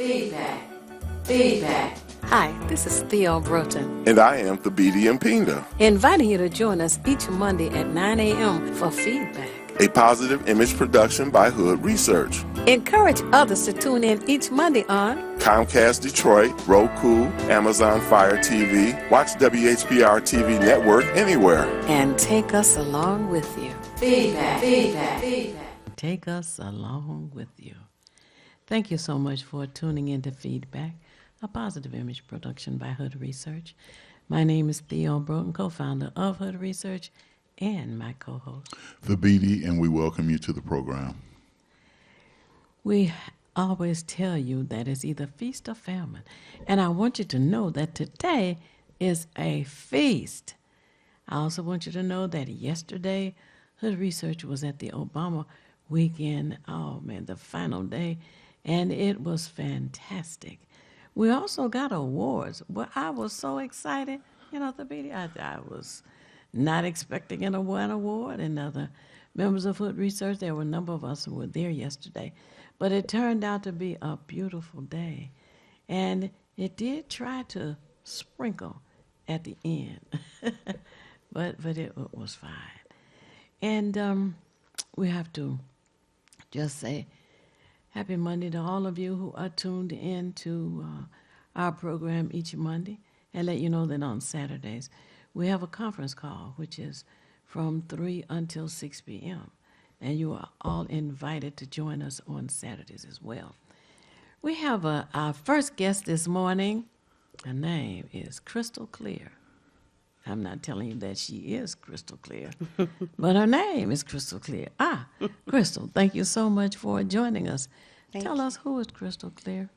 Feedback. Feedback. Hi, this is Theo Broughton, And I am Thabiti Mpinda, inviting you to join us each Monday at 9 a.m. for Feedback. a positive image production by Hood Research. Encourage others to tune in each Monday on Comcast Detroit, Roku, Amazon Fire TV, watch WHPR TV Network anywhere. and take us along with you. Feedback. Feedback. Feedback. Take us along with you. Thank you so much for tuning in to Feedback, a positive image production by Hood Research. My name is Theo Broughton, co-founder of Hood Research, and my co-host. Thabiti, and we welcome you to the program. We always tell you that it's either feast or famine, and I want you to know that today is a feast. I also want you to know that yesterday, Hood Research was at the Obama weekend, the final day, and it was fantastic. We also got awards. Well, I was so excited. Thabiti, I was not expecting an award, and other members of Hood Research, there were a number of us who were there yesterday. But it turned out to be a beautiful day. And it did try to sprinkle at the end, but it was fine. And we have to just say happy Monday to all of you who are tuned in to our program each Monday, and let you know that on Saturdays we have a conference call, which is from 3 until 6 p.m., and you are all invited to join us on Saturdays as well. We have our first guest this morning. Her name is Crystal Clear. I'm not telling you that she is crystal clear, but her name is Crystal Clear. Crystal, thank you so much for joining us. Tell us, who is Crystal Clear?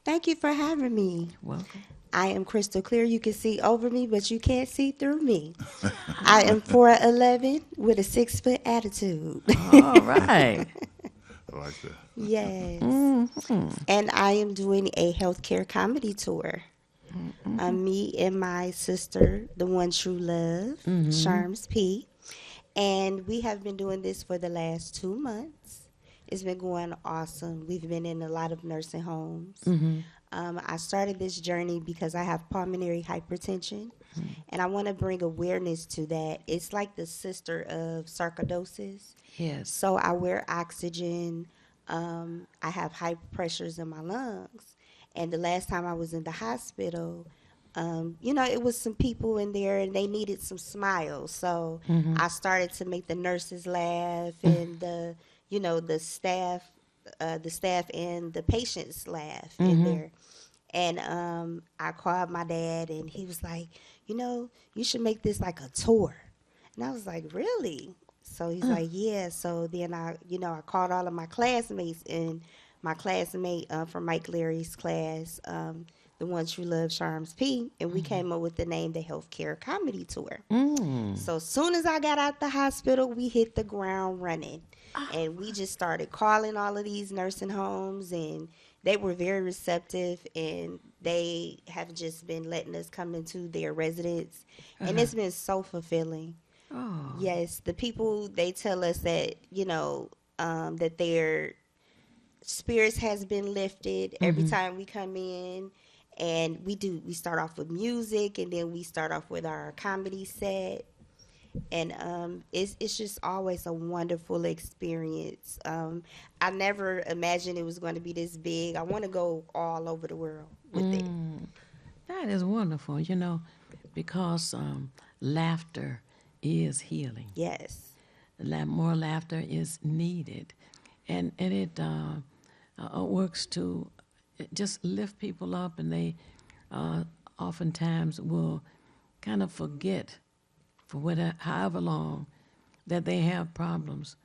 Thank you for having me. Welcome. I am crystal clear. You can see over me, but you can't see through me. I am 4'11" with a 6-foot attitude. All right. I like that. Yes. Mm-hmm. And I am doing a healthcare comedy tour. Me and my sister, the one true love, Sharms P. And we have been doing this for the last 2 months. It's been going awesome. We've been in a lot of nursing homes. I started this journey because I have pulmonary hypertension, and I want to bring awareness to that. It's like the sister of sarcoidosis. Yes. So I wear oxygen. I have high pressures in my lungs. And the last time I was in the hospital, it was some people in there and they needed some smiles. So I started to make the nurses laugh and the staff and the patients laugh in there. And I called my dad and he was like, you should make this like a tour. And I was like, really? So he's like, yeah. So then I called all of my classmates, and my classmate from Mike Leary's class, the one True Love Sharms P, and we came up with the name the Healthcare Comedy Tour. So as soon as I got out the hospital, we hit the ground running. And we just started calling all of these nursing homes, and they were very receptive, and they have just been letting us come into their residence. And it's been so fulfilling. Oh. Yes, the people, they tell us that, that their spirits has been lifted every time we come in. And we start off with music, and then we start off with our comedy set. And it's just always a wonderful experience. I never imagined it was going to be this big. I want to go all over the world with it. That is wonderful, because laughter is healing. Yes. More laughter is needed. And it works to just lift people up, and they oftentimes will kind of forget for however long that they have problems,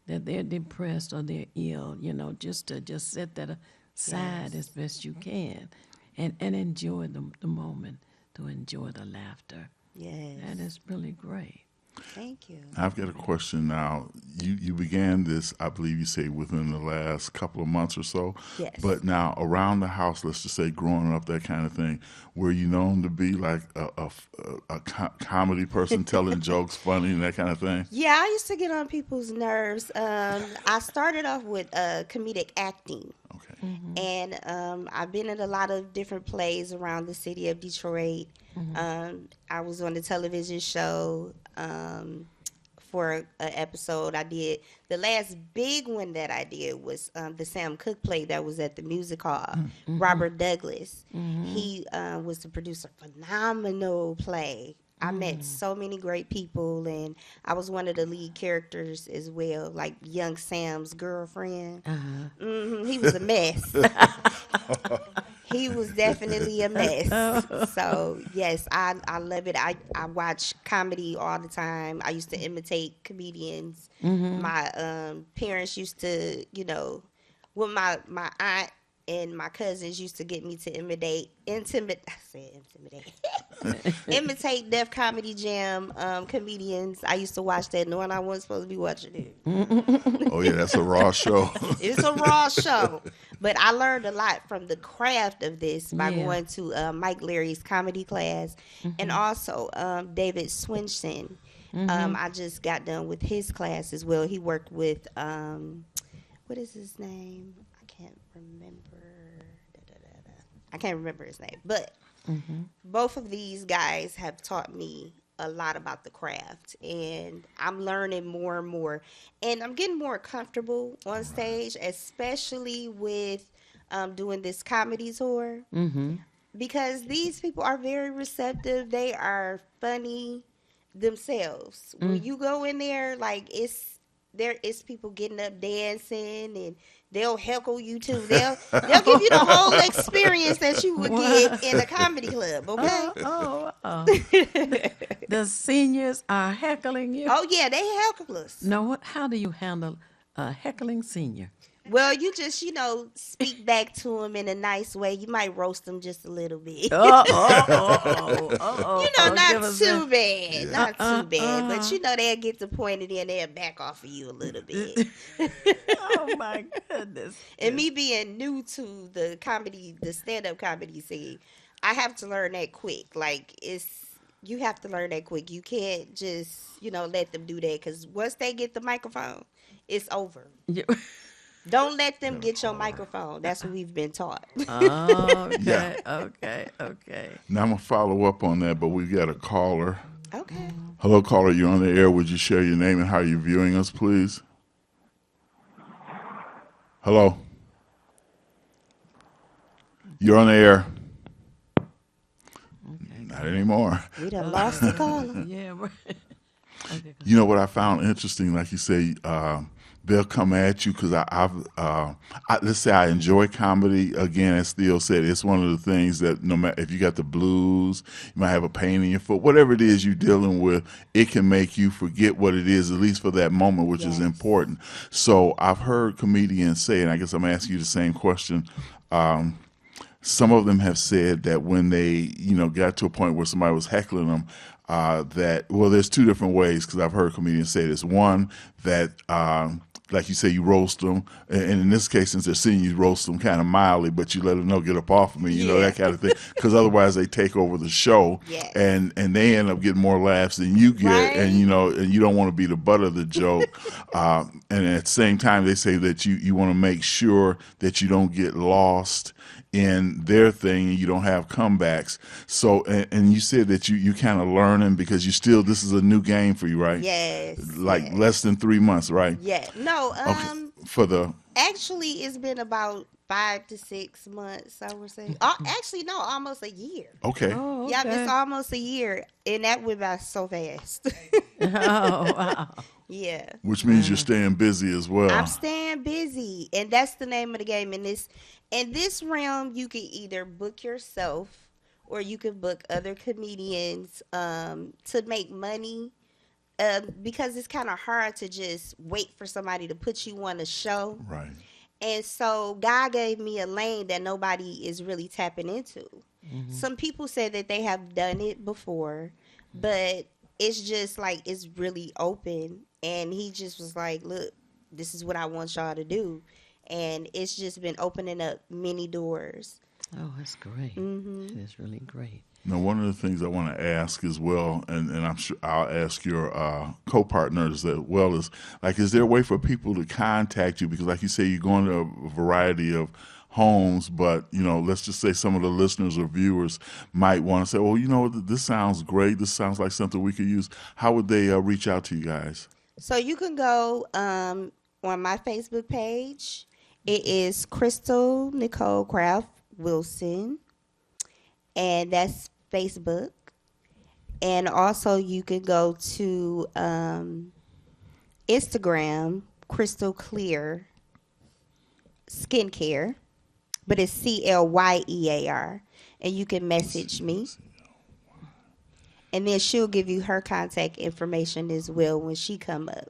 that they're depressed or they're ill, just to set that aside as best you can and enjoy the moment, to enjoy the laughter. Yes. That is really great. Thank you. I've got a question now. You began this, I believe you say, within the last couple of months or so. Yes. But now around the house, let's just say growing up, that kind of thing, were you known to be like a comedy person, telling jokes, funny, and that kind of thing? Yeah, I used to get on people's nerves. I started off with comedic acting. Okay. And I've been in a lot of different plays around the city of Detroit. I was on the television show for an episode. I did the last big one that I did was the Sam Cooke play that was at the Music Hall. Robert Douglas, he was the producer. Phenomenal play. I met so many great people, and I was one of the lead characters as well, like young Sam's girlfriend. He was a mess. He was definitely a mess. So, yes, I love it. I watch comedy all the time. I used to imitate comedians. My parents used to, with my aunt and my cousins used to get me to imitate Def Comedy Jam comedians. I used to watch that knowing I wasn't supposed to be watching it. Oh, yeah, that's a raw show. It's a raw show. But I learned a lot from the craft of this by going to Mike Leary's comedy class and also David Swinson. I just got done with his class as well. He worked with, what is his name? I can't remember his name, but both of these guys have taught me a lot about the craft, and I'm learning more and more, and I'm getting more comfortable on stage, especially with doing this comedy tour, because these people are very receptive. They are funny themselves. When you go in there, like it's people getting up dancing, and they'll heckle you too. They'll give you the whole experience that you would get in a comedy club. Okay. The seniors are heckling you. Oh yeah, they heckle us. Now, how do you handle a heckling senior? Well, you just speak back to them in a nice way. You might roast them just a little bit. Not too bad, not too bad. But they'll get the point, and then they'll back off of you a little bit. Oh my goodness! And me being new to the stand-up comedy scene, I have to learn that quick. Like you have to learn that quick. You can't just let them do that, because once they get the microphone, it's over. Don't let them get your microphone. That's what we've been taught. Okay. Now I'm going to follow up on that, but we've got a caller. Okay. Hello, caller. You're on the air. Would you share your name and how you're viewing us, please? Hello. You're on the air. Not anymore. We done lost the caller. Yeah. Okay. You know what I found interesting, like you say, they'll come at you because let's say I enjoy comedy. Again, as Theo said, it's one of the things that no matter if you got the blues, you might have a pain in your foot, whatever it is you're dealing with, it can make you forget what it is, at least for that moment, which is important. So I've heard comedians say, and I guess I'm asking you the same question. Some of them have said that when they, got to a point where somebody was heckling them, there's two different ways, because I've heard comedians say this. One, that like you say, you roast them, and in this case, since they're seeing you roast them kind of mildly, but you let them know, get up off of me, that kind of thing, because otherwise they take over the show, and they end up getting more laughs than you get, right. and and you don't want to be the butt of the joke, and at the same time, they say that you want to make sure that you don't get lost in their thing and you don't have comebacks. So, and you said that you kind of learning because this is a new game for you, right? Yes. Like less than 3 months, right? Yeah. No, okay. Actually, it's been about 5 to 6 months, I would say. Actually, no, almost a year. Okay. Oh, okay. Yeah, it's almost a year, and that went by so fast. Oh, wow. Yeah. Which means you're staying busy as well. I'm staying busy, and that's the name of the game. In this realm, you can either book yourself or you can book other comedians to make money, because it's kind of hard to just wait for somebody to put you on a show. Right. And so God gave me a lane that nobody is really tapping into. Mm-hmm. Some people say that they have done it before, but it's just like it's really open. And he just was like, look, this is what I want y'all to do. And it's just been opening up many doors. Oh, that's great. Mm-hmm. It's really great. Now, one of the things I want to ask as well, and I'm sure I'll ask your co-partners as well, is there a way for people to contact you? Because like you say, you're going to a variety of homes, but let's just say some of the listeners or viewers might want to say, well, this sounds great. This sounds like something we could use. How would they reach out to you guys? So you can go on my Facebook page. It is Crystal Nicole Craft Wilson, and that's Facebook. And also you can go to Instagram, Crystal Clear Skincare, but it's CLYEAR, and you can message me. And then she'll give you her contact information as well when she come up.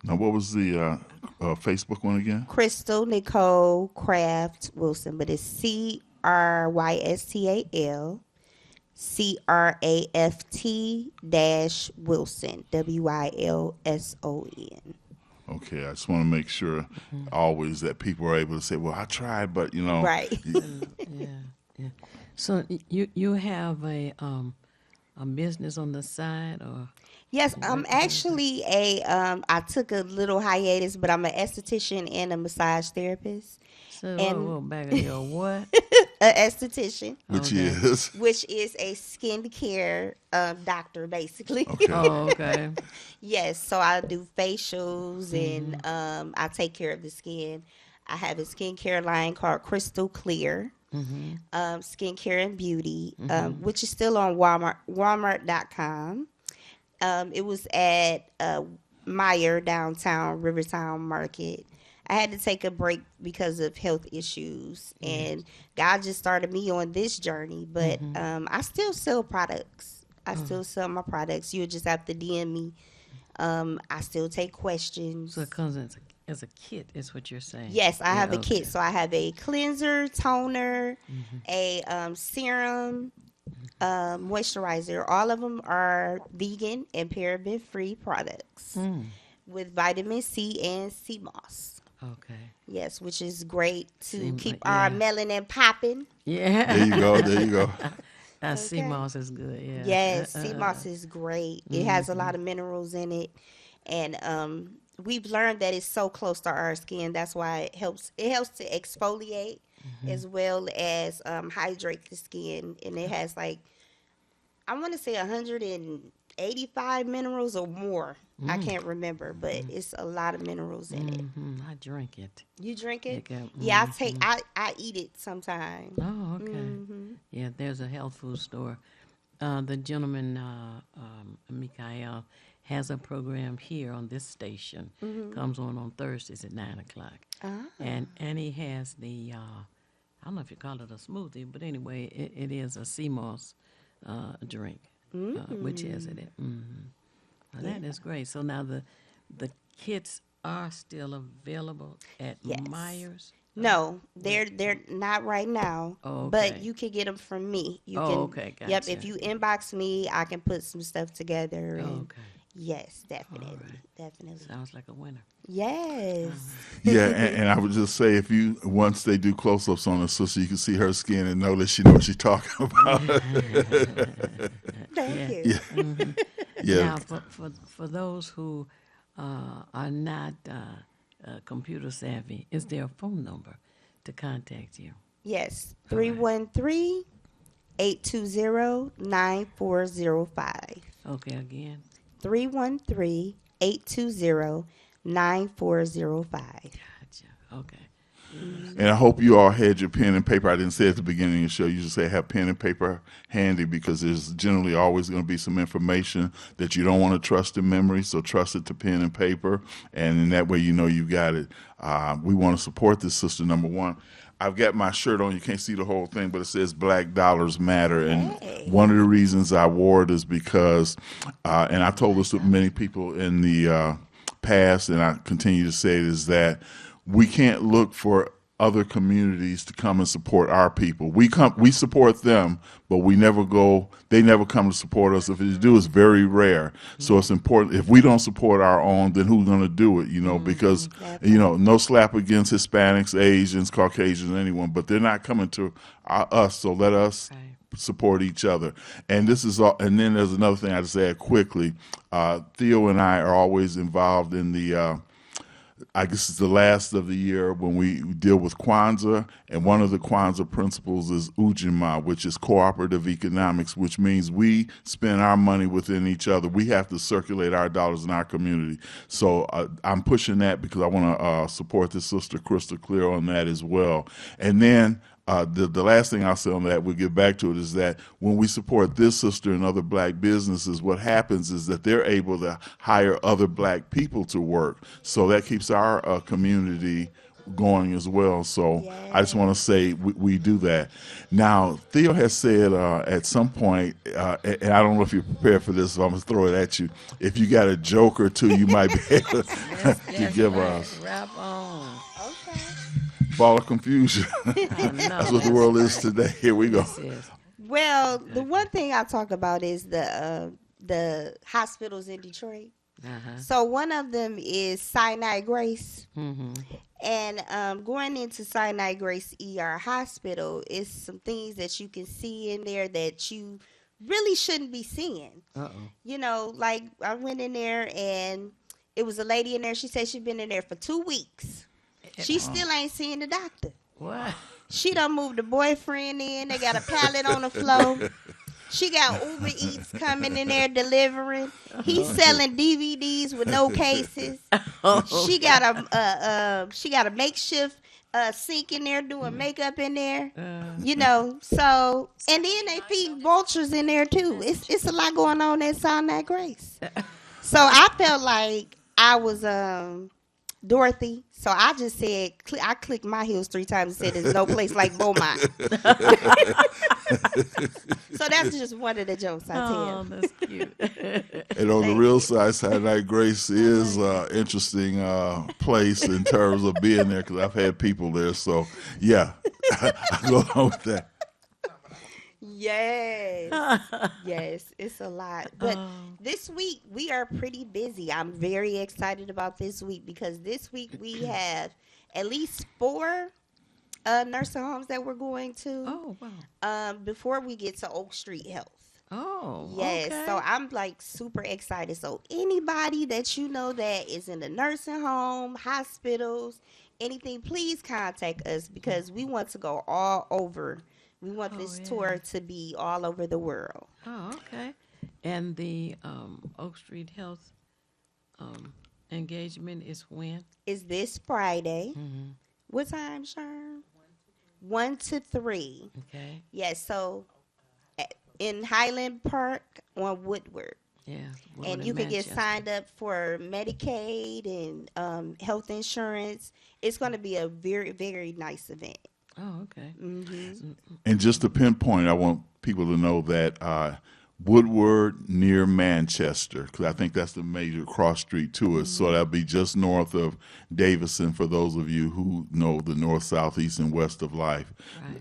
Now, what was the Facebook one again? Crystal Nicole Craft Wilson, but it's CRYSTAL CRAFT WILSON. Okay, I just want to make sure always that people are able to say, well, I tried, but Right. Yeah. So you have a business on the side, or? Yes, I'm actually I took a little hiatus, but I'm an esthetician and a massage therapist. So And- whoa, back of your what? An esthetician, which Okay. is which is a skincare doctor, basically. okay. Oh, okay. Yes, so I do facials and I take care of the skin. I have a skincare line called Crystal Clear, skincare and beauty, which is still on Walmart.com. It was at Meyer downtown Rivertown Market. I had to take a break because of health issues, and God just started me on this journey. But I still sell products. I still sell my products. You'll just have to DM me. I still take questions. So it comes as a kit, is what you're saying? Yes, I have a okay. kit. So I have a cleanser, toner, a serum, moisturizer. All of them are vegan and paraben-free products with vitamin C and sea moss. Okay. Yes, which is great to Sea mo- keep our yeah. melanin popping. Yeah. There you go. There you go. That sea moss is good. Yeah. Yes, sea moss is great. It has a lot of minerals in it, and we've learned that it's so close to our skin. That's why it helps. It helps to exfoliate as well as hydrate the skin, and it has I want to say 185 minerals or more. I can't remember, but it's a lot of minerals in it. I drink it. You drink it? Yeah, Yeah, I eat it sometimes. Oh, okay. Yeah, there's a health food store. The gentleman, Mikael, has a program here on this station. Comes on Thursdays at 9:00. And he has the, I don't know if you call it a smoothie, but anyway, it is a sea moss drink, which has it. Well, that is great. So now the kits are still available at Yes. Myers? No, they're not right now. Oh, But okay. you can get them from me. You Oh, can, okay, Yep, gotcha. if you inbox me, I can put some stuff together. Oh, And okay. Yes, definitely, definitely. Sounds like a winner. Yes. Yeah, and I would just say once they do close-ups on her, so you can see her skin and know that she knows what she's talking about. Thank you. Yeah. Now, for those who are not computer savvy, is there a phone number to contact you? Yes, 313-820-9405. Okay, again. 313-820-9405. Gotcha. Okay. And I hope you all had your pen and paper. I didn't say at the beginning of the show, you just say have pen and paper handy because there's generally always going to be some information that you don't want to trust in memory. So trust it to pen and paper. And in that way, you know you got it. We want to support this sister, number one. I've got my shirt on. You can't see the whole thing, but it says Black Dollars Matter. And one of the reasons I wore it is because, and I told this to many people in the past, and I continue to say it, is that we can't look for other communities to come and support our people. We support them, but they never come to support us. If they do, it's very rare. So it's important. If we don't support our own, then who's going to do it? Because, no slap against Hispanics, Asians, Caucasians, anyone, but they're not coming to us. So let us support each other. And this is all. And then there's another thing I just add quickly. Theo and I are always involved in the I guess it's the last of the year when we deal with Kwanzaa, and one of the Kwanzaa principles is Ujima, which is cooperative economics, which means we spend our money within each other. We have to circulate our dollars in our community. So I'm pushing that because I want to support this sister crystal clear on that as well. And then the last thing I'll say on that, we'll get back to it, is that when we support this sister and other black businesses, what happens is that they're able to hire other black people to work. So that keeps our community going as well. So I just want to say we do that. Now, Theo has said at some point, and I don't know if you're prepared for this, so I'm going to throw it at you. If you got a joke or two, you might be able to give us. Rap on. Okay. Ball of confusion. That's what the world is today. Here we go. Well, the one thing I talk about is the hospitals in Detroit. So one of them is Sinai Grace. And going into Sinai Grace ER Hospital is some things that you can see in there that you really shouldn't be seeing. You know, like I went in there and it was a lady in there. She said she'd been in there for 2 weeks. She still ain't seeing the doctor. What? She done moved the boyfriend in. They got a pallet on the floor. She got Uber Eats coming in there delivering. He's selling DVDs with no cases. She got a makeshift sink in there doing makeup in there. You know, so and then they feed vultures in there too. It's a lot going on at Sinai Grace. So I felt like I was Dorothy. So I just said, I clicked my heels 3 times and said, there's no place like Beaumont. So that's just one of the jokes I tell. Oh, that's cute. And on the real side, Sinai Grace is an interesting place in terms of being there, because I've had people there. So, yeah, I go along with that. Yes. Yes, it's a lot. But this week we are pretty busy. I'm very excited about this week because this week we have at least 4 nursing homes that we're going to. Oh, wow. Before we get to Oak Street Health. Oh, yes. okay. So I'm like super excited. So anybody that you know that is in the nursing home, hospitals, anything, please contact us because we want to go all over. We want this tour to be all over the world. Oh, okay. And the Oak Street Health engagement is when? Is this Friday. What time, Sherm? 1 to 3. Okay. Yes, so in Highland Park on Woodward. Yeah. And you can get signed up for Medicaid and health insurance. It's going to be a very, very nice event. Oh, okay. And just to pinpoint, I want people to know that Woodward near Manchester, because I think that's the major cross street to us. So that'll be just north of Davison for those of you who know the north, south, east, and west of life.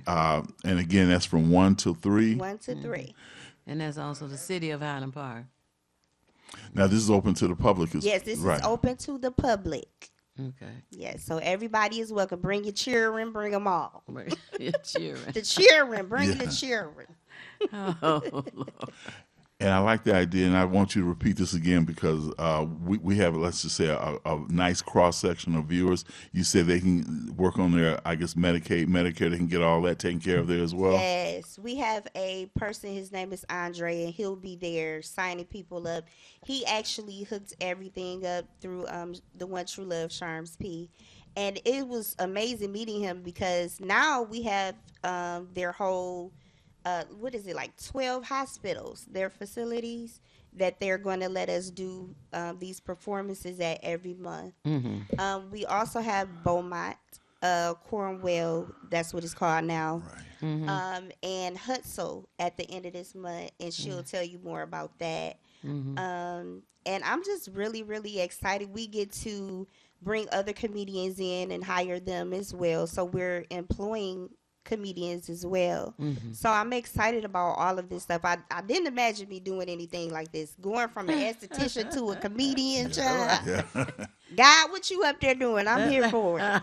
Right. And again, that's from 1 to 3. 1 to 3. And that's also the city of Highland Park. Now, this is open to the public. Yes, this is open to the public. Okay. Yes, so everybody is welcome. Bring your children, bring them all. Your children. The children, bring the children. Oh, Lord. And I like the idea, and I want you to repeat this again because we have, let's just say, a nice cross-section of viewers. You said they can work on their, I guess, Medicaid, Medicare. They can get all that taken care of there as well? Yes. We have a person, his name is Andre, and he'll be there signing people up. He actually hooked everything up through the One True Love, Sharms P. And it was amazing meeting him because now we have their whole... 12 hospitals, their facilities that they're going to let us do these performances at every month. We also have Beaumont, Cornwell, that's what it's called now, and Hutzel at the end of this month, and she'll tell you more about that. And I'm just really, really excited. We get to bring other comedians in and hire them as well, so we're employing comedians as well. So I'm excited about all of this stuff. I didn't imagine me doing anything like this. Going from an esthetician to a comedian, child. God, what you up there doing? I'm here for it.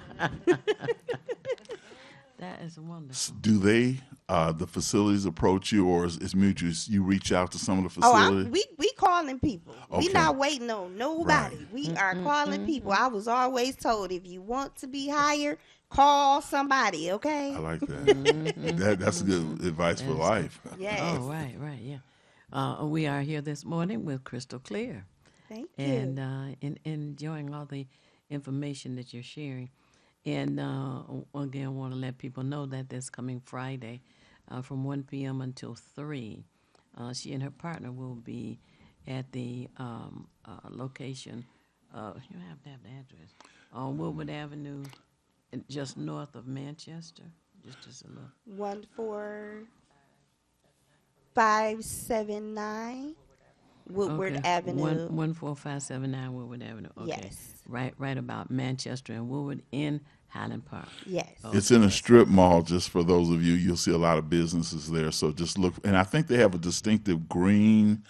That is wonderful. Do they the facilities approach you, or is mutual? You reach out to some of the Oh, facilities? we calling people. Okay. We not waiting on nobody. Right. We are calling people. I was always told, if you want to be hired, call somebody, okay? I like that. That's good advice for life. Yes. Oh, right, yeah. We are here this morning with Crystal Clear. Thank you. And enjoying all the information that you're sharing. And again, want to let people know that this coming Friday from 1 p.m. until 3, she and her partner will be at the location, you have to have the address, on Woodward Avenue, just north of Manchester, just a little. 14579 Woodward Avenue. 14579 Woodward Avenue. Okay. Yes. Right about Manchester and Woodward in Highland Park. Yes. It's in a strip mall, just for those of you. You'll see a lot of businesses there. So just look. And I think they have a distinctive green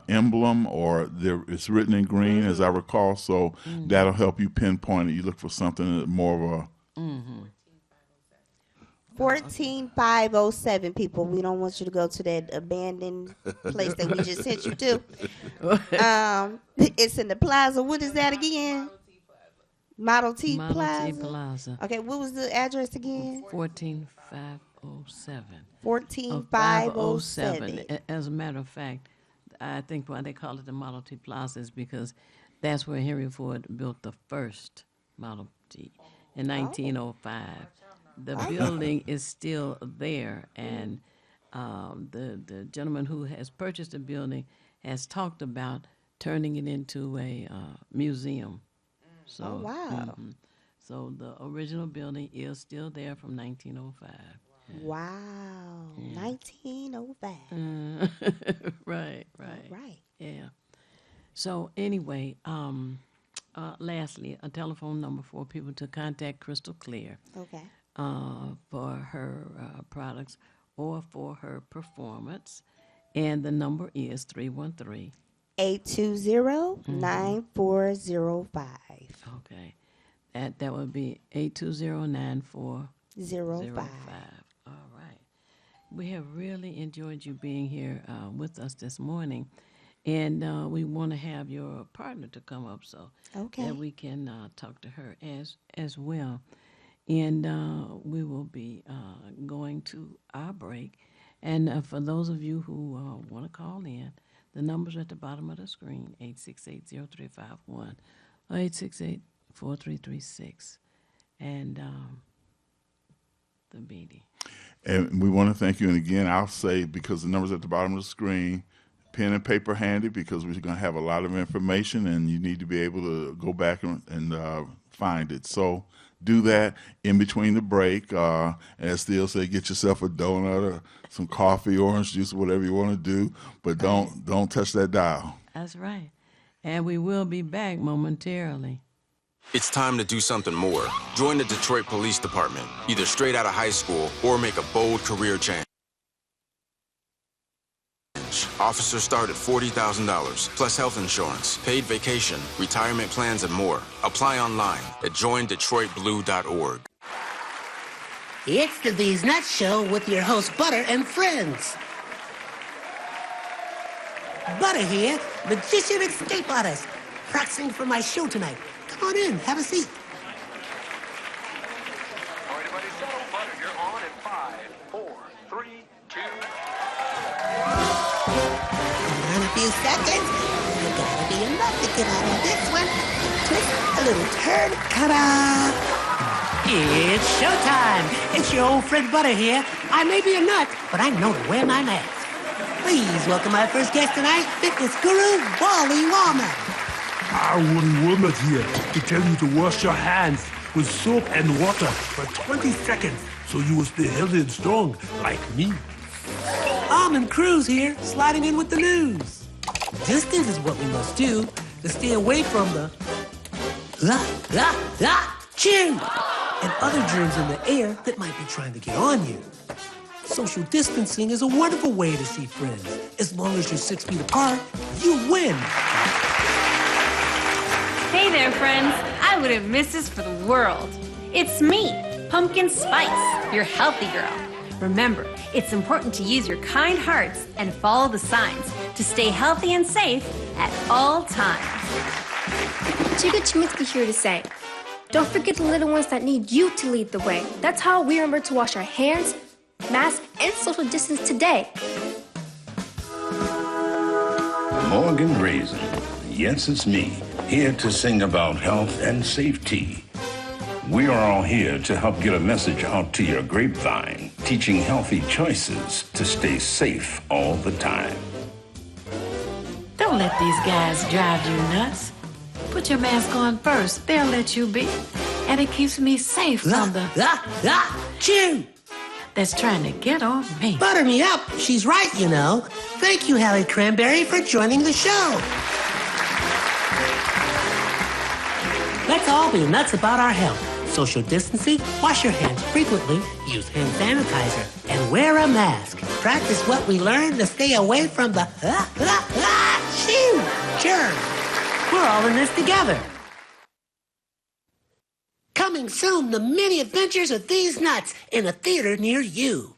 emblem, or it's written in green, as I recall. So that'll help you pinpoint it. You look for something that more of a... 14507 people. We don't want you to go to that abandoned place that we just sent you to. It's in the plaza. What is that again? Model T Plaza. Model T Plaza. Okay, what was the address again? 14507. 14507. As a matter of fact, I think why they call it the Model T Plaza is because that's where Henry Ford built the first Model T in 1905. The building is still there, and the gentleman who has purchased the building has talked about turning it into a museum. So, Oh, wow. So the original building is still there from 1905. Wow. 1905. Right. Right. Yeah. So anyway, lastly, a telephone number for people to contact Crystal Clear. Okay. For her products or for her performance. And the number is 313. 820-9405. Okay. That would be 820-9405. 05. All right. We have really enjoyed you being here with us this morning. And we want to have your partner to come up so Okay. that we can talk to her as well. And we will be going to our break. And for those of you who want to call in, the number's at the bottom of the screen, 868-0351 or 868-4336. And the BD. And we want to thank you. And again, I'll say, because the number's at the bottom of the screen, pen and paper handy, because we're going to have a lot of information and you need to be able to go back and find it. So do that in between the break. As Steele said, get yourself a donut or some coffee, orange juice, whatever you want to do, but don't touch that dial. That's right. And we will be back momentarily. It's time to do something more. Join the Detroit Police Department, either straight out of high school or make a bold career change. Officers start at $40,000, plus health insurance, paid vacation, retirement plans, and more. Apply online at joindetroitblue.org. It's the These Nuts Show with your host, Butter and friends. Butter here, magician escape artist, practicing for my show tonight. Come on in, have a seat. Everybody settle. Butter, you're on in 5, 4, 3, 2. In a few seconds, you gotta be enough to get out of this one. Twist a little turn, ta-da! It's showtime. It's your old friend Butter here. I may be a nut, but I know to wear my mask. Please welcome my first guest tonight, fitness guru, Wally Wallman. Wally Woolmer here to tell you to wash your hands with soap and water for 20 seconds so you will stay healthy and strong like me. Almond Cruz here, sliding in with the news. Distance is what we must do to stay away from the chin and other germs in the air that might be trying to get on you. Social distancing is a wonderful way to see friends. As long as you're 6 feet apart, you win. Hey there, friends. I wouldn't miss this for the world. It's me, Pumpkin Spice, your healthy girl. Remember, it's important to use your kind hearts and follow the signs to stay healthy and safe at all times. Chica Chiminsky here to say, don't forget the little ones that need you to lead the way. That's how we remember to wash our hands, mask, and social distance today. Morgan Raisin. Yes, it's me, here to sing about health and safety. We are all here to help get a message out to your grapevine, teaching healthy choices to stay safe all the time. Don't let these guys drive you nuts. Put your mask on first. They'll let you be. And it keeps me safe from the... Jim! That's trying to get on me. Butter me up. She's right, you know. Thank you, Hallie Cranberry, for joining the show. Let's all be nuts about our health. Social distancing, wash your hands frequently, use hand sanitizer, and wear a mask. Practice what we learned to stay away from the germs. We're all in this together. Coming soon, the many adventures of these nuts in a theater near you.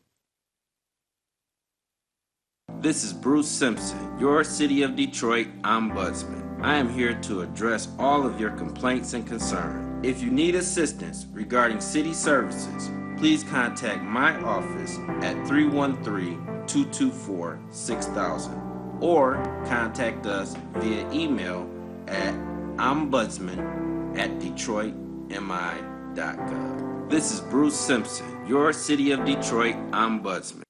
This is Bruce Simpson, your City of Detroit Ombudsman. I am here to address all of your complaints and concerns. If you need assistance regarding city services, please contact my office at 313-224-6000 or contact us via email at ombudsman@detroitmi.gov. This is Bruce Simpson, your City of Detroit Ombudsman.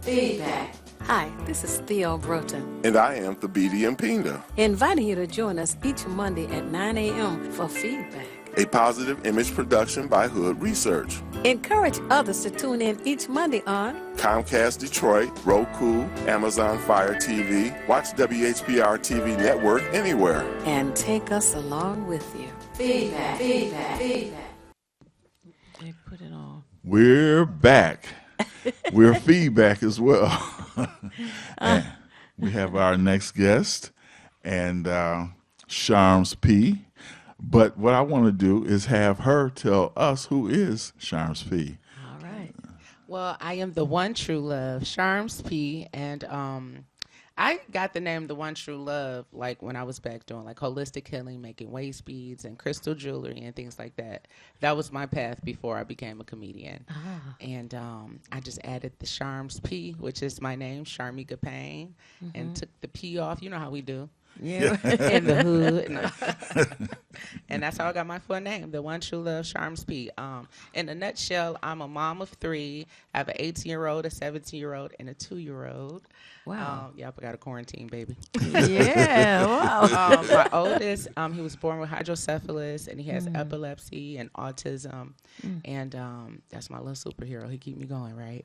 Feedback. Hi, this is Theo Broughton, And I am Thabiti Mpinga, inviting you to join us each Monday at 9 a.m. for feedback. a positive image production by Hood Research. Encourage others to tune in each Monday on Comcast Detroit, Roku, Amazon Fire TV, watch WHPR TV Network anywhere. and take us along with you. Feedback. They put it on. We're back. We're feedback as well. And we have our next guest, and Sharms P. But what I want to do is have her tell us who is Sharms P. All right. Well, I am the one true love, Sharms P. And I got the name The One True Love like when I was back doing like holistic healing, making waist beads and crystal jewelry and things like that. That was my path before I became a comedian. And I just added the Sharms P, which is my name, Sharmika Payne, and took the P off. You know how we do. Yeah. In the hood. And that's how I got my full name, The One True Love, Sharms P. In a nutshell, I'm a mom of 3. I have an 18-year-old, a 17-year-old, and a 2-year-old. Wow. I got a quarantine baby. Yeah, wow. My oldest, he was born with hydrocephalus, and he has epilepsy and autism. And that's my little superhero. He keep me going, right?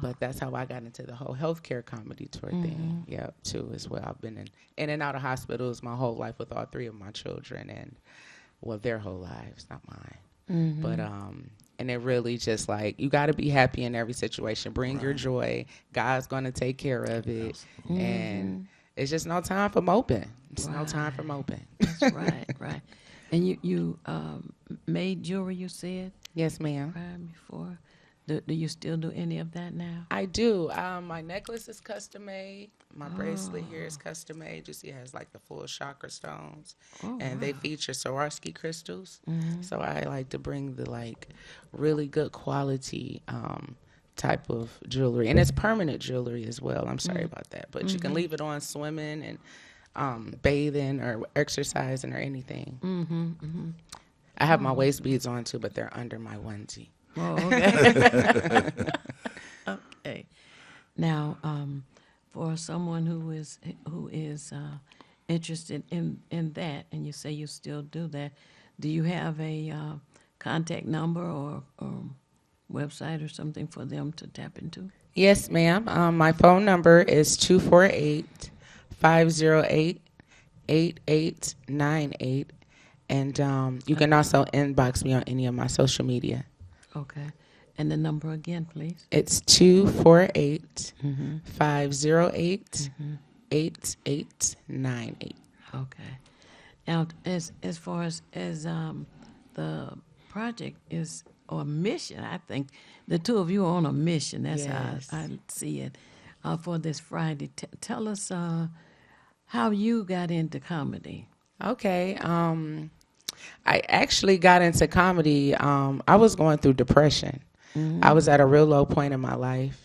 But that's how I got into the whole healthcare comedy tour thing, too, as well. I've been in and out of hospitals my whole life with all 3 of my children, and, well, their whole lives, not mine. But, and it really just like, you got to be happy in every situation. Bring your joy. God's going to take care of it. And it's just no time for moping. It's no time for moping. That's right. And you made jewelry, you said? Yes, ma'am. Right before. Do you still do any of that now? I do. My necklace is custom made. My bracelet here is custom made. You see, it has like the full chakra stones, and they feature Swarovski crystals. So I like to bring the like really good quality type of jewelry, and it's permanent jewelry as well. I'm sorry about that, but you can leave it on swimming and bathing or exercising or anything. I have my waist beads on too, but they're under my onesie. Oh, okay. Okay. Now, for someone who is interested in that, and you say you still do that, do you have a contact number or website or something for them to tap into? Yes, ma'am. My phone number is 248-508-8898, and you can also inbox me on any of my social media. Okay. And the number again, please? It's 248-508-8898. Okay. Now, as far as the project is or mission. I think the two of you are on a mission. That's Yes. how I see it for this Friday. Tell us how you got into comedy. Okay. I actually got into comedy. I was going through depression. I was at a real low point in my life,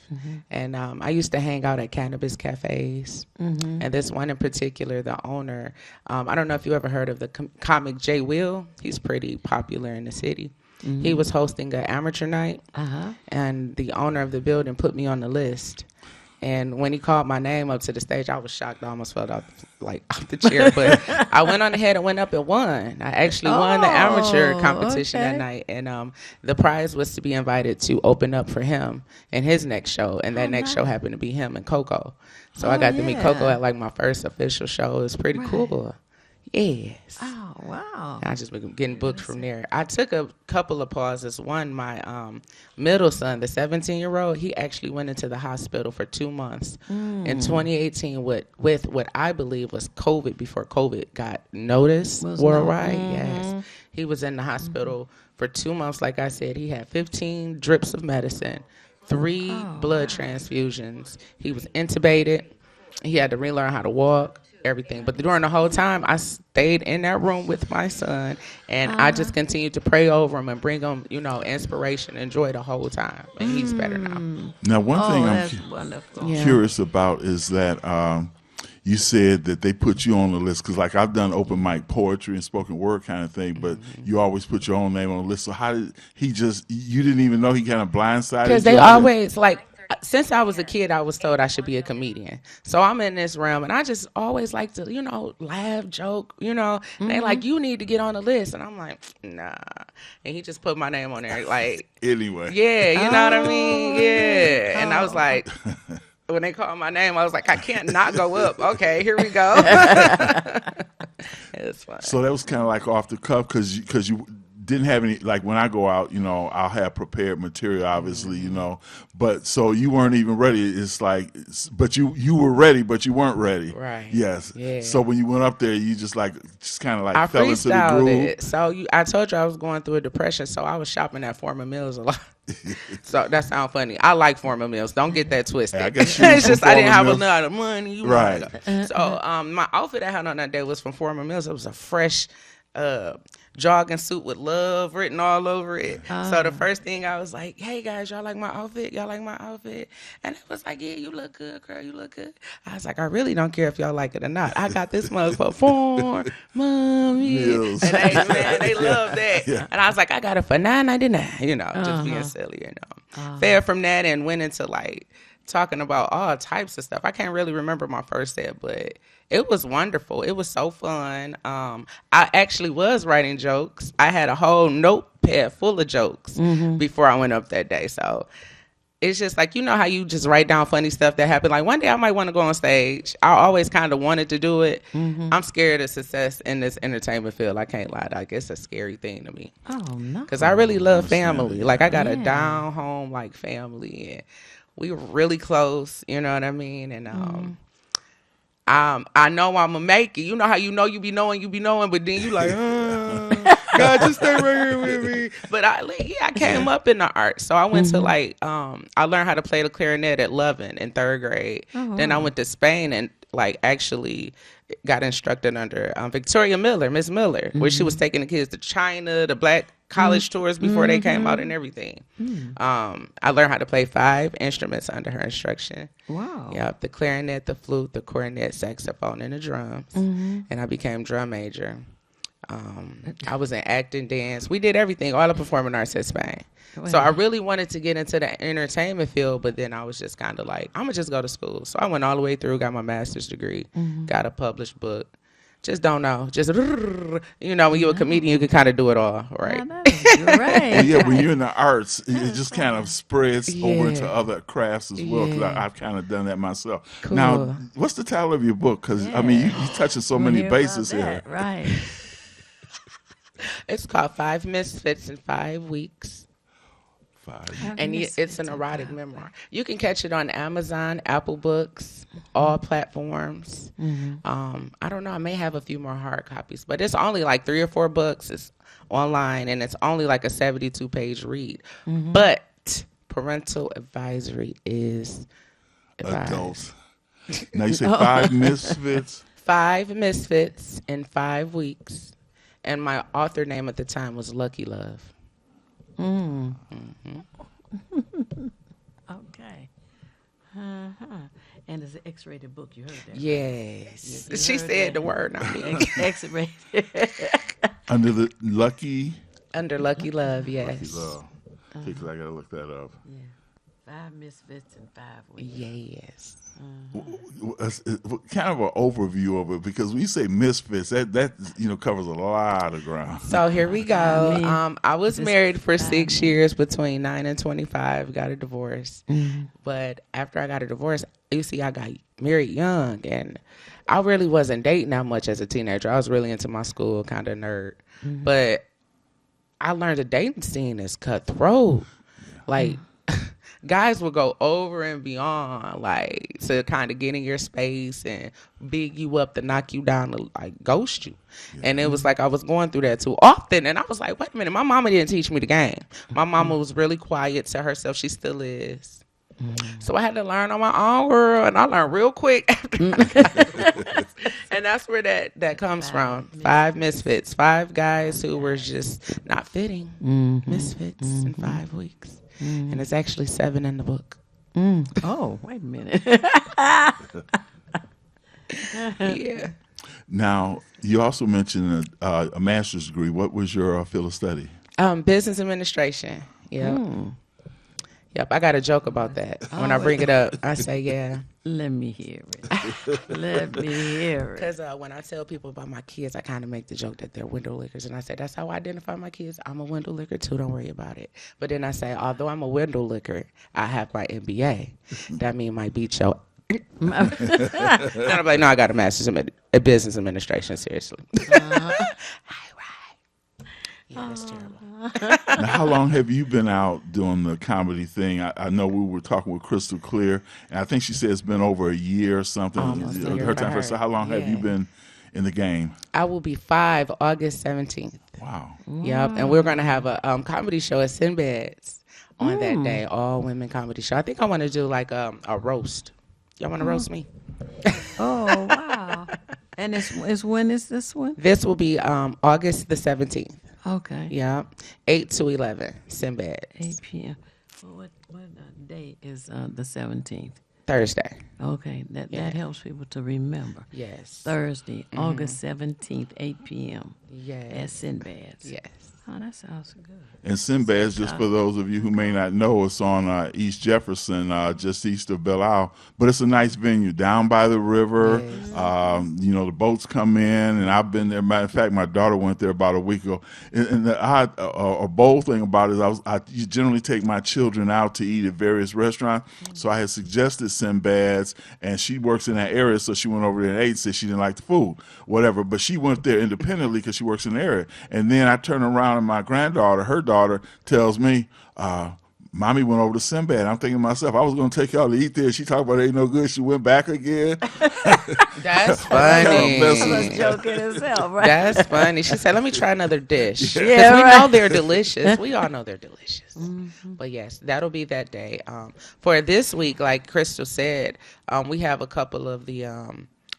and I used to hang out at cannabis cafes. And this one in particular, the owner, I don't know if you ever heard of the comic Jay Will. He's pretty popular in the city. He was hosting an amateur night, and the owner of the building put me on the list. And when he called my name up to the stage, I was shocked. I almost fell off the chair. But I went on ahead and went up and won. I actually won the amateur competition that night. And the prize was to be invited to open up for him in his next show. And that next show happened to be him and Coco. So I got to meet Coco at like my first official show. It was pretty cool. Yes. Oh, wow. I just been getting booked from there. I took a couple of pauses. One, my middle son, the 17-year-old, he actually went into the hospital for 2 months in 2018 with what I believe was COVID before COVID got noticed worldwide. Yes. He was in the hospital for 2 months. Like I said, he had 15 drips of medicine, 3 blood transfusions. He was intubated. He had to relearn how to walk. Everything, but during the whole time I stayed in that room with my son, and I just continued to pray over him and bring him, inspiration and joy the whole time, and he's better now. Now, one thing wonderful. I'm curious about is that you said that they put you on the list, because like I've done open mic poetry and spoken word kind of thing, but you always put your own name on the list. So how did you didn't even know he kind of blindsided you? Because they always since I was a kid, I was told I should be a comedian. So I'm in this realm, and I just always like to, laugh, joke, and they like, you need to get on the list. And I'm like, nah. And he just put my name on there, like. Anyway. Yeah, you know what I mean? Yeah. And I was like, when they called my name, I was like, I can't not go up. Okay, here we go. It's fun. So that was kind of like off the cuff, because you didn't have any, like when I go out, I'll have prepared material, obviously, but so you weren't even ready. It's like, but you were ready, but you weren't ready. Right. Yes. Yeah. So when you went up there, you just kind of like I fell into the freestyled groove. it. So I told you I was going through a depression, so I was shopping at Former Mills a lot. So that sounds funny. I like Former Mills. Don't get that twisted. I guess it's just I didn't have a Mills. lot of money. Right. So my outfit I had on that day was from Former Mills. It was a fresh jogging suit with love written all over it. So the first thing I was like, hey guys, y'all like my outfit? Y'all like my outfit? And it was like, yeah, you look good, girl, you look good. I was like, I really don't care if y'all like it or not. I got this mug for Former Mills. And they love that. Yeah. And I was like, I got it for $9.99, just being silly, Fair from that, and went into like talking about all types of stuff. I can't really remember my first set, but it was wonderful. It was so fun. I actually was writing jokes. I had a whole notepad full of jokes before I went up that day. So it's just like, how you just write down funny stuff that happened. Like one day I might want to go on stage. I always kind of wanted to do it. I'm scared of success in this entertainment field. I can't lie. Like it's a scary thing to me. Oh, no. Because I really love family. Like I got a down home like family, and we were really close. You know what I mean? And I know I'm gonna make it. You know how you be knowing, but then you like, God, just stay right here with me. But I came up in the arts, so I went to I learned how to play the clarinet at Lovin in 3rd grade. Then I went to Spain and actually got instructed under Victoria Miller, Miss Miller, where she was taking the kids to China, the black college tours before they came out and everything. I learned how to play 5 instruments under her instruction. Wow. Yep, the clarinet, the flute, the cornet, saxophone, and the drums. And I became drum major. I was in acting, dance. We did everything, all the performing arts at Spain. Wow. So I really wanted to get into the entertainment field, but then I was just kind of like, I'm going to just go to school. So I went all the way through, got my master's degree, got a published book. Just don't know. Just, when you're a comedian, you can kind of do it all, right? Oh, that is great. Yeah, when you're in the arts, it just kind of spreads over into other crafts as well, because I've kind of done that myself. Cool. Now, what's the title of your book? Because, I mean, you touching so many bases here. Right. It's called 5 Misfits in 5 Weeks. And it's an erotic memoir. You can catch it on Amazon, Apple Books. all platforms. I don't know. I may have a few more hard copies, but it's only like 3 or 4 books. It's online, and it's only like a 72-page read. But parental advisory is advised. Adults. Now you say 5 misfits. 5 misfits in 5 weeks, and my author name at the time was Lucky Love. Okay. And it's an X-rated book. You heard that? Yes. You She heard said that? the word, not me. X-rated. Under the Lucky. Under Lucky Love, yes. Lucky Love. Okay, 'cause I gotta look that up. Yeah. 5 misfits in 5 weeks. Yes. Kind of an overview of it, because when you say misfits, that covers a lot of ground. So here we go. I was This- married for 6 years, between 9 and 25. Got a divorce, but after I got a divorce, you see, I got married young, and I really wasn't dating that much as a teenager. I was really into my school, kind of nerd, but I learned the dating scene is cutthroat. Like. Guys will go over and beyond, like, to kind of get in your space and big you up to knock you down to, like, ghost you. And it was like I was going through that too often. And I was like, wait a minute, my mama didn't teach me the game. My mama was really quiet to herself. She still is. So I had to learn on my own, girl, and I learned real quick after and that's where that comes from. 5 misfits, 5 guys who were just not fitting. Misfits in 5 weeks. And it's actually 7 in the book. Oh, wait a minute. Yeah. Now, you also mentioned a master's degree. What was your field of study? Business administration. Yep. Yep, I got a joke about that. When I bring it up, I say, yeah. Let me hear it. Let me hear it. Because when I tell people about my kids, I kind of make the joke that they're window lickers. And I say, that's how I identify my kids. I'm a window licker too. Don't worry about it. But then I say, although I'm a window licker, I have my MBA. That means my beat show. Then I'm like, no, I got a master's in business administration. Seriously. Yeah, that's terrible. Now, how long have you been out doing the comedy thing? I know we were talking with Crystal Clear, and I think she said it's been over a year or something. Almost a year Her for time her. first. So how long have you Yeah. been in the game? I will be 5 August 17th. Wow. Yep. And we're going to have a comedy show at Sinbad's on that day, all women comedy show. I think I want to do like a roast. Y'all want to roast me? Oh, wow. And it's when is this one? This will be August the 17th. Okay. Yeah. 8 to 11, Sinbad. 8 p.m. Well, what day is the 17th? Thursday. Okay, that helps people to remember. Yes. Thursday, August 17th, 8 p.m. Yes. At Sinbad's. Yes. Oh, that sounds good. And Sinbad's, just for those of you who may not know, it's on East Jefferson, just east of Belle Isle. But it's a nice venue down by the river. Yes. The boats come in, and I've been there. Matter of fact, my daughter went there about a week ago. And the odd, a bold thing about it is I generally take my children out to eat at various restaurants. So I had suggested Sinbad's, and she works in that area, so she went over there and ate, said she didn't like the food, whatever. But she went there independently because she works in the area. And then I turn around and my granddaughter, her daughter, tells me, Mommy went over to Sinbad. I'm thinking to myself, I was going to take y'all to eat there. She talked about it ain't no good. She went back again. That's funny. That's joking herself, right? That's funny. She said, let me try another dish. Yeah, we right. know they're delicious. We all know they're delicious. But yes, that'll be that day. For this week, like Crystal said, we have a couple of the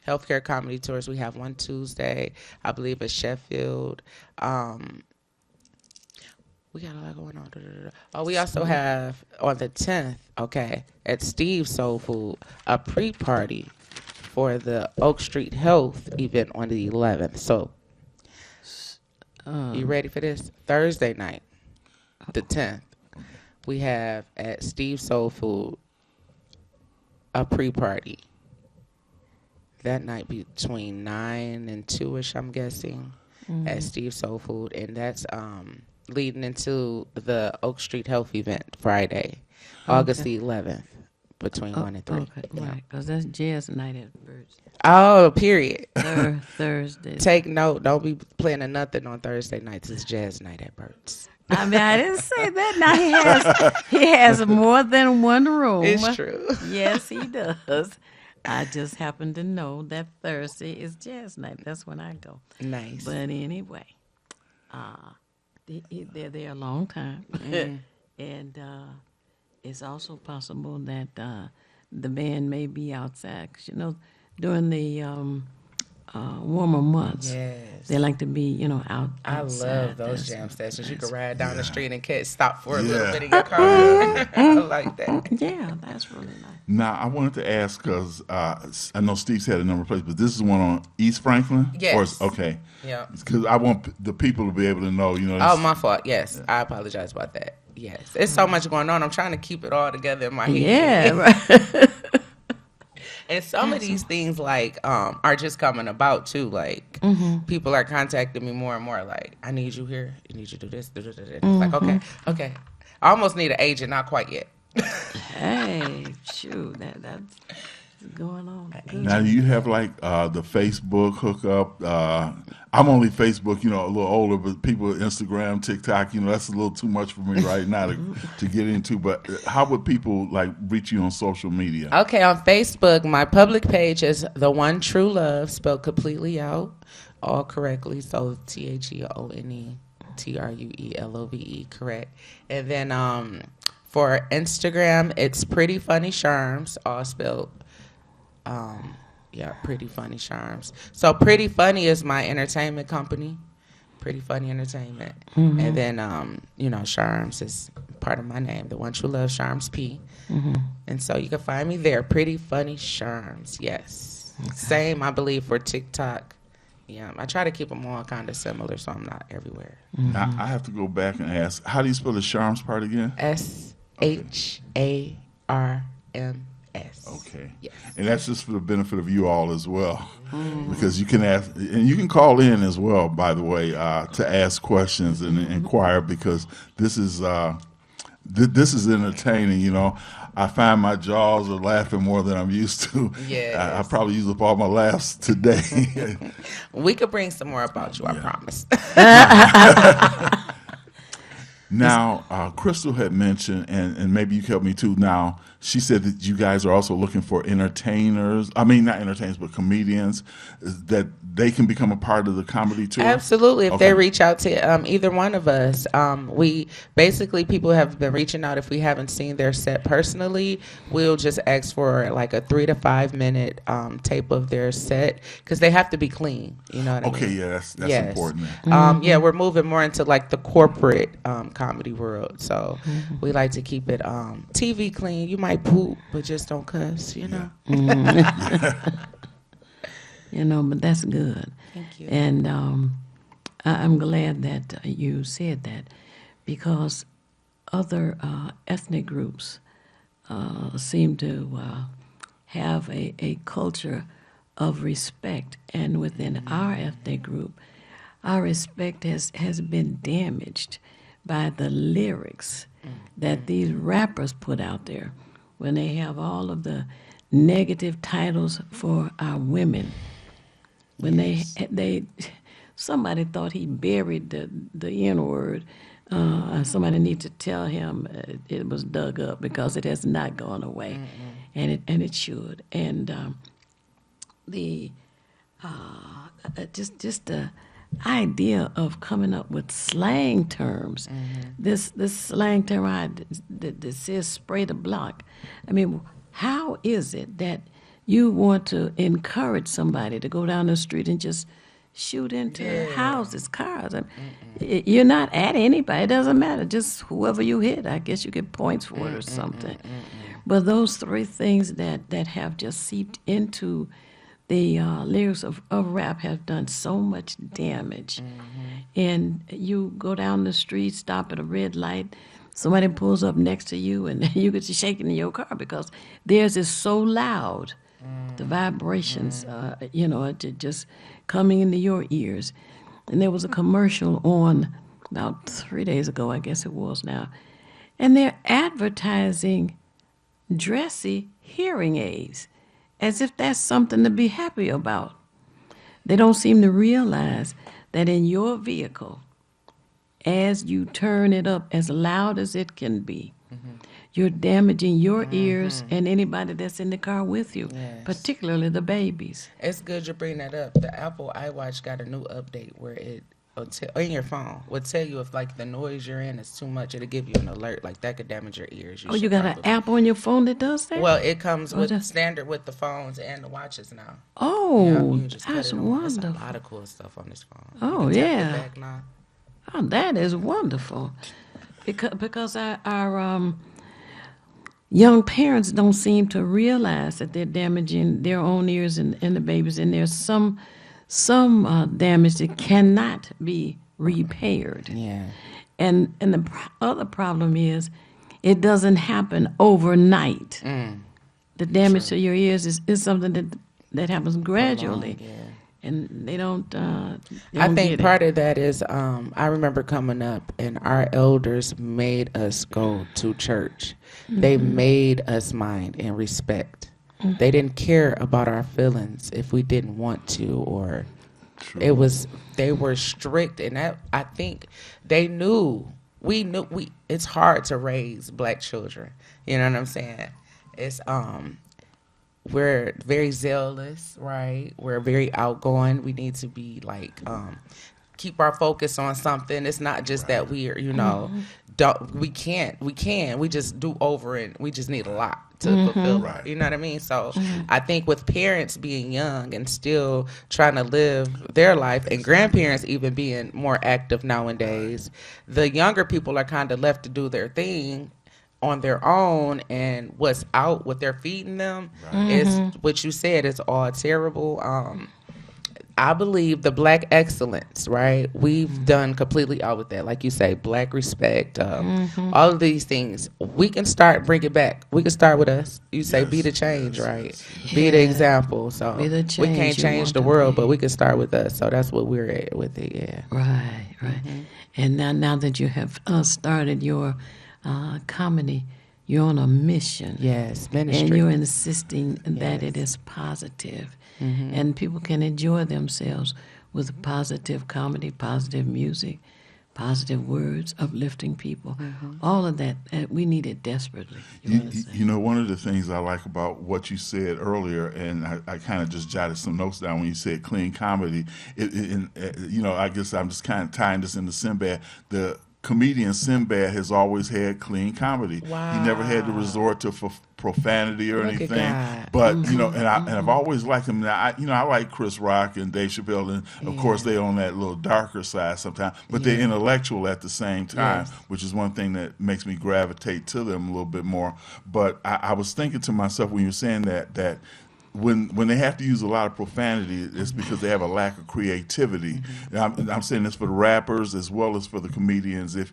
healthcare comedy tours. We have one Tuesday, I believe, at Sheffield. We got a lot going on. Oh, we also have on the 10th, at Steve's Soul Food, a pre-party for the Oak Street Health event on the 11th. So, you ready for this? Thursday night, the 10th, we have at Steve's Soul Food a pre-party. That night between 9 and 2-ish, I'm guessing, at Steve's Soul Food. And that's leading into the Oak Street Health event Friday, August the 11th, between 1 and 3. Okay, right, because that's jazz night at Birds. Oh, period. Thursday. Take note. Don't be planning nothing on Thursday nights. It's jazz night at Birds. I mean, I didn't say that. Now he has more than one room. It's true. Yes, he does. I just happen to know that Thursday is jazz night. That's when I go. Nice. But anyway, they're there a long time. And it's also possible that the band may be outside. 'Cause, during the warmer months, they like to be, out. I outside. love those jam sessions. You can ride down the street and stop for a Yeah. little bit in your car. I like that. Yeah, that's really nice. Now, I wanted to ask, because I know Steve's had a number of places, but this is one on East Franklin? Yes. Okay. Yeah. Because I want the people to be able to know, Oh, my fault. Yes. I apologize about that. Yes. There's so much going on. I'm trying to keep it all together in my head. Yeah, right. And some of these things are just coming about too. Like people are contacting me more and more. Like, I need you here. You need you to do this. Like, okay. I almost need an agent. Not quite yet. Hey, shoot, that's going on. Good. Now, do you have the Facebook hookup? I'm only Facebook, a little older, but people Instagram, TikTok, that's a little too much for me right now to get into. But how would people reach you on social media? Okay, on Facebook, my public page is The One True Love, spelled completely out, all correctly. So TheoneTruelove, correct. And then for Instagram, it's Pretty Funny Charms, all spelled. Pretty Funny Charms. So Pretty Funny is my entertainment company, Pretty Funny Entertainment. And then, Charms is part of my name, The One True Love, Charms P. And so you can find me there, Pretty Funny Charms, yes. Okay. Same, I believe, for TikTok. Yeah, I try to keep them all kind of similar so I'm not everywhere. Now, I have to go back and ask, how do you spell the Charms part again? SHARMS. Okay. Yes. And that's just for the benefit of you all as well. Because you can ask, and you can call in as well, by the way, to ask questions and inquire, because this is entertaining, I find my jaws are laughing more than I'm used to. Yes. I probably used up all my laughs today. We could bring some more about you, I promise. Now, Crystal had mentioned, and maybe you can help me too. Now, she said that you guys are also looking for entertainers. I mean, not entertainers, but comedians, that they can become a part of the comedy tour. Absolutely. If they reach out to either one of us, people have been reaching out. If we haven't seen their set personally, we'll just ask for a 3 to 5 minute tape of their set, because they have to be clean. You know what I mean? Okay, yeah, that's important. Yeah, we're moving more into the corporate comedy world, so we like to keep it TV clean. You might poop, but just don't cuss. But that's good. Thank you. And I'm glad that you said that, because other ethnic groups seem to have a culture of respect, and within our ethnic group, our respect has been damaged by the lyrics that these rappers put out there, when they have all of the negative titles for our women. When somebody thought he buried the N-word, somebody needs to tell him it was dug up, because it has not gone away, and it should. And the idea of coming up with slang terms, this slang term that says spray the block. I mean, how is it that you want to encourage somebody to go down the street and just shoot into houses, cars? I mean, you're not at anybody. It doesn't matter. Just whoever you hit, I guess you get points for it or something. But those three things that have just seeped into the lyrics of rap have done so much damage. And you go down the street, stop at a red light, somebody pulls up next to you, and you get to shaking in your car because theirs is so loud. The vibrations, just coming into your ears. And there was a commercial on about 3 days ago, I guess it was now, and they're advertising dressy hearing aids, as if that's something to be happy about. They don't seem to realize that in your vehicle, as you turn it up as loud as it can be, you're damaging your ears and anybody that's in the car with you, particularly the babies. It's good you bring that up. The Apple iWatch got a new update where it will in your phone will tell you if like the noise you're in is too much. It'll give you an alert like that could damage your ears. You got an app on your phone that does that? Well, it comes with standard with the phones and the watches now. Oh, you just that's cut it on. wonderful. There's a lot of cool stuff on this phone. Oh, You can tap it yeah. back now. Oh, that is wonderful. Because our young parents don't seem to realize that they're damaging their own ears and the babies, and there's some damage that cannot be repaired. Yeah. And the other problem is it doesn't happen overnight. The damage to your ears is something that happens gradually. And they don't. I think part of that is I remember coming up and our elders made us go to church. They made us mind and respect. They didn't care about our feelings if we didn't want to, or they were strict, and that I think they knew. We knew it's hard to raise black children. You know what I'm saying? It's we're very zealous, right? We're very outgoing. We need to be like keep our focus on something. It's not just that we're, we just do over and we just need a lot to fulfill it. You know what I mean? So I think with parents being young and still trying to live their life, and grandparents even being more active nowadays, the younger people are kind of left to do their thing on their own, and what's out, what they're feeding them is what you said is all terrible. I believe the black excellence, right? We've done completely out with that. Like you say, black respect, all of these things. We can start bring it back. We can start with us. You say be the change, right? Be the example. So Be the we change can't you change want the to world, be. but we can start with us. So that's what we're at with it, yeah. Right. And now that you have started your comedy, you're on a mission. Yes, ministry. And you're insisting that it is positive. And people can enjoy themselves with positive comedy, positive music, positive words, uplifting people. All of that, we need it desperately. You know, one of the things I like about what you said earlier, and I kind of just jotted some notes down when you said clean comedy, I guess I'm just kind of tying this into Sinbad. The comedian Sinbad has always had clean comedy. He never had to resort to profanity or anything. But and I've always liked him. Now, I like Chris Rock and Dave Chappelle, and of course they on that little darker side sometimes. But they're intellectual at the same time, which is one thing that makes me gravitate to them a little bit more. But I was thinking to myself when you were saying that. When they have to use a lot of profanity, it's because they have a lack of creativity. I'm saying this for the rappers as well as for the comedians. If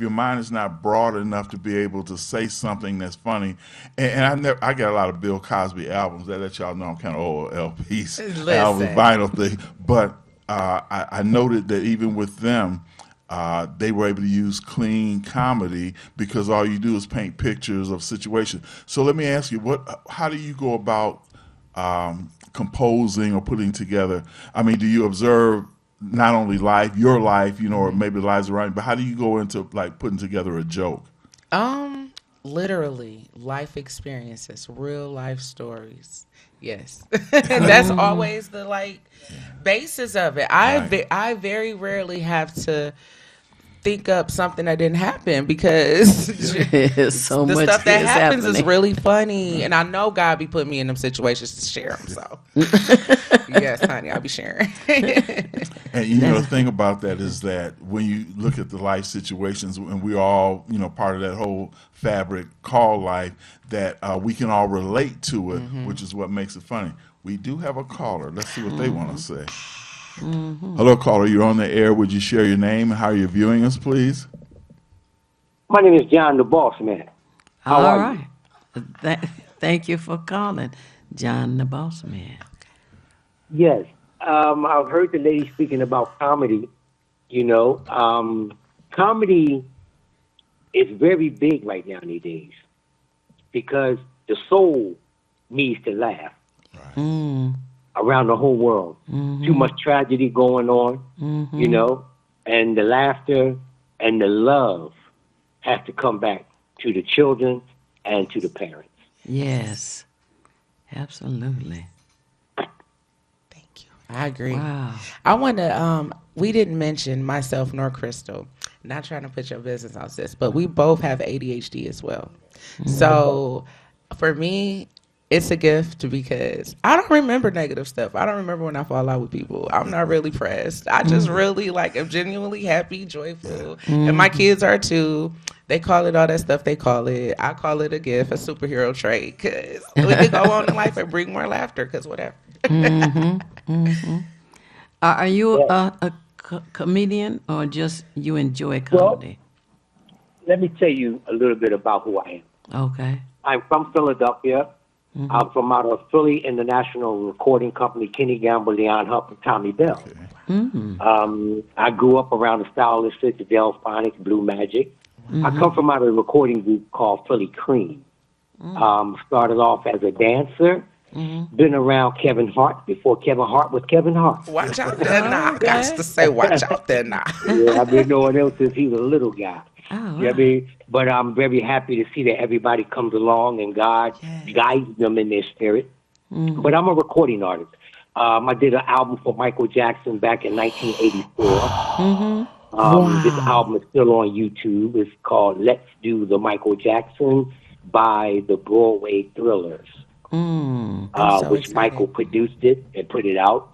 your mind is not broad enough to be able to say something that's funny, and I got a lot of Bill Cosby albums. That let y'all know I'm kind of old LPs, album vinyl thing. But I noted that even with them, they were able to use clean comedy because all you do is paint pictures of situations. So let me ask you, how do you go about composing or putting together? I mean, do you observe not only your life, or maybe lives around you, but how do you go into like putting together a joke? Literally life experiences, real life stories. Yes. That's always the basis of it. I very rarely have to think up something that didn't happen because the stuff that happens is really funny, and I know God be putting me in them situations to share them. So yes, honey, I'll be sharing. And the thing about that is that when you look at the life situations, and we all part of that whole fabric called life, that we can all relate to it, which is what makes it funny. We do have a caller. Let's see what they want to say. Hello, caller. You're on the air. Would you share your name and how you're viewing us, please? My name is John the Boss Man. How are you? Thank you for calling, John the Boss Man. Yes. I've heard the lady speaking about comedy. Comedy is very big right now these days because the soul needs to laugh. Right. Around the whole world. Too much tragedy going on, and the laughter and the love have to come back to the children and to the parents. Yes, absolutely. I agree. Wow. I want to, we didn't mention myself nor Crystal, not trying to put your business on this, but we both have ADHD as well. So for me, it's a gift because I don't remember negative stuff. I don't remember when I fall out with people. I'm not really pressed. I just really am genuinely happy, joyful. And my kids are too. They call it all that stuff they call it. I call it a gift, a superhero trait, because we can go on in life and bring more laughter, because whatever. Are you a comedian or just you enjoy comedy? Well, let me tell you a little bit about who I am. Okay. I'm from Philadelphia. I'm from out of Philly International Recording Company, Kenny Gamble, Leon Huff, and Tommy Bell. I grew up around the Stylist, the Delphonics, Blue Magic. I come from out of a recording group called Philly Cream. Started off as a dancer. Been around Kevin Hart before Kevin Hart was Kevin Hart. Watch out there now. I got to say, watch out there now. Yeah, I've been knowing him since he was a little guy. Oh, You know what I mean? But I'm very happy to see that everybody comes along and God guides them in their spirit. But I'm a recording artist. I did an album for Michael Jackson back in 1984. This album is still on YouTube. It's called Let's Do the Michael Jackson by the Broadway Thrillers, which Michael produced it and put it out.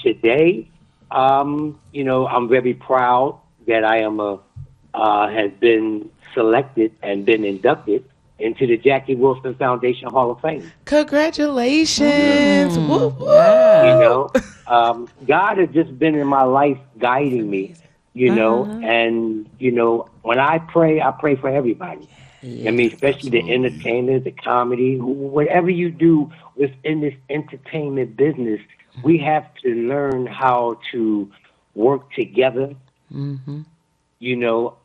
Today, you know, I'm very proud that I am has been selected and been inducted into the Jackie Wilson Foundation Hall of Fame. Congratulations. Woo, woo. You know, God has just been in my life guiding me, you know, and, you know, when I pray for everybody. I mean, especially the entertainers, the comedy, whatever you do within this entertainment business, we have to learn how to work together. You know,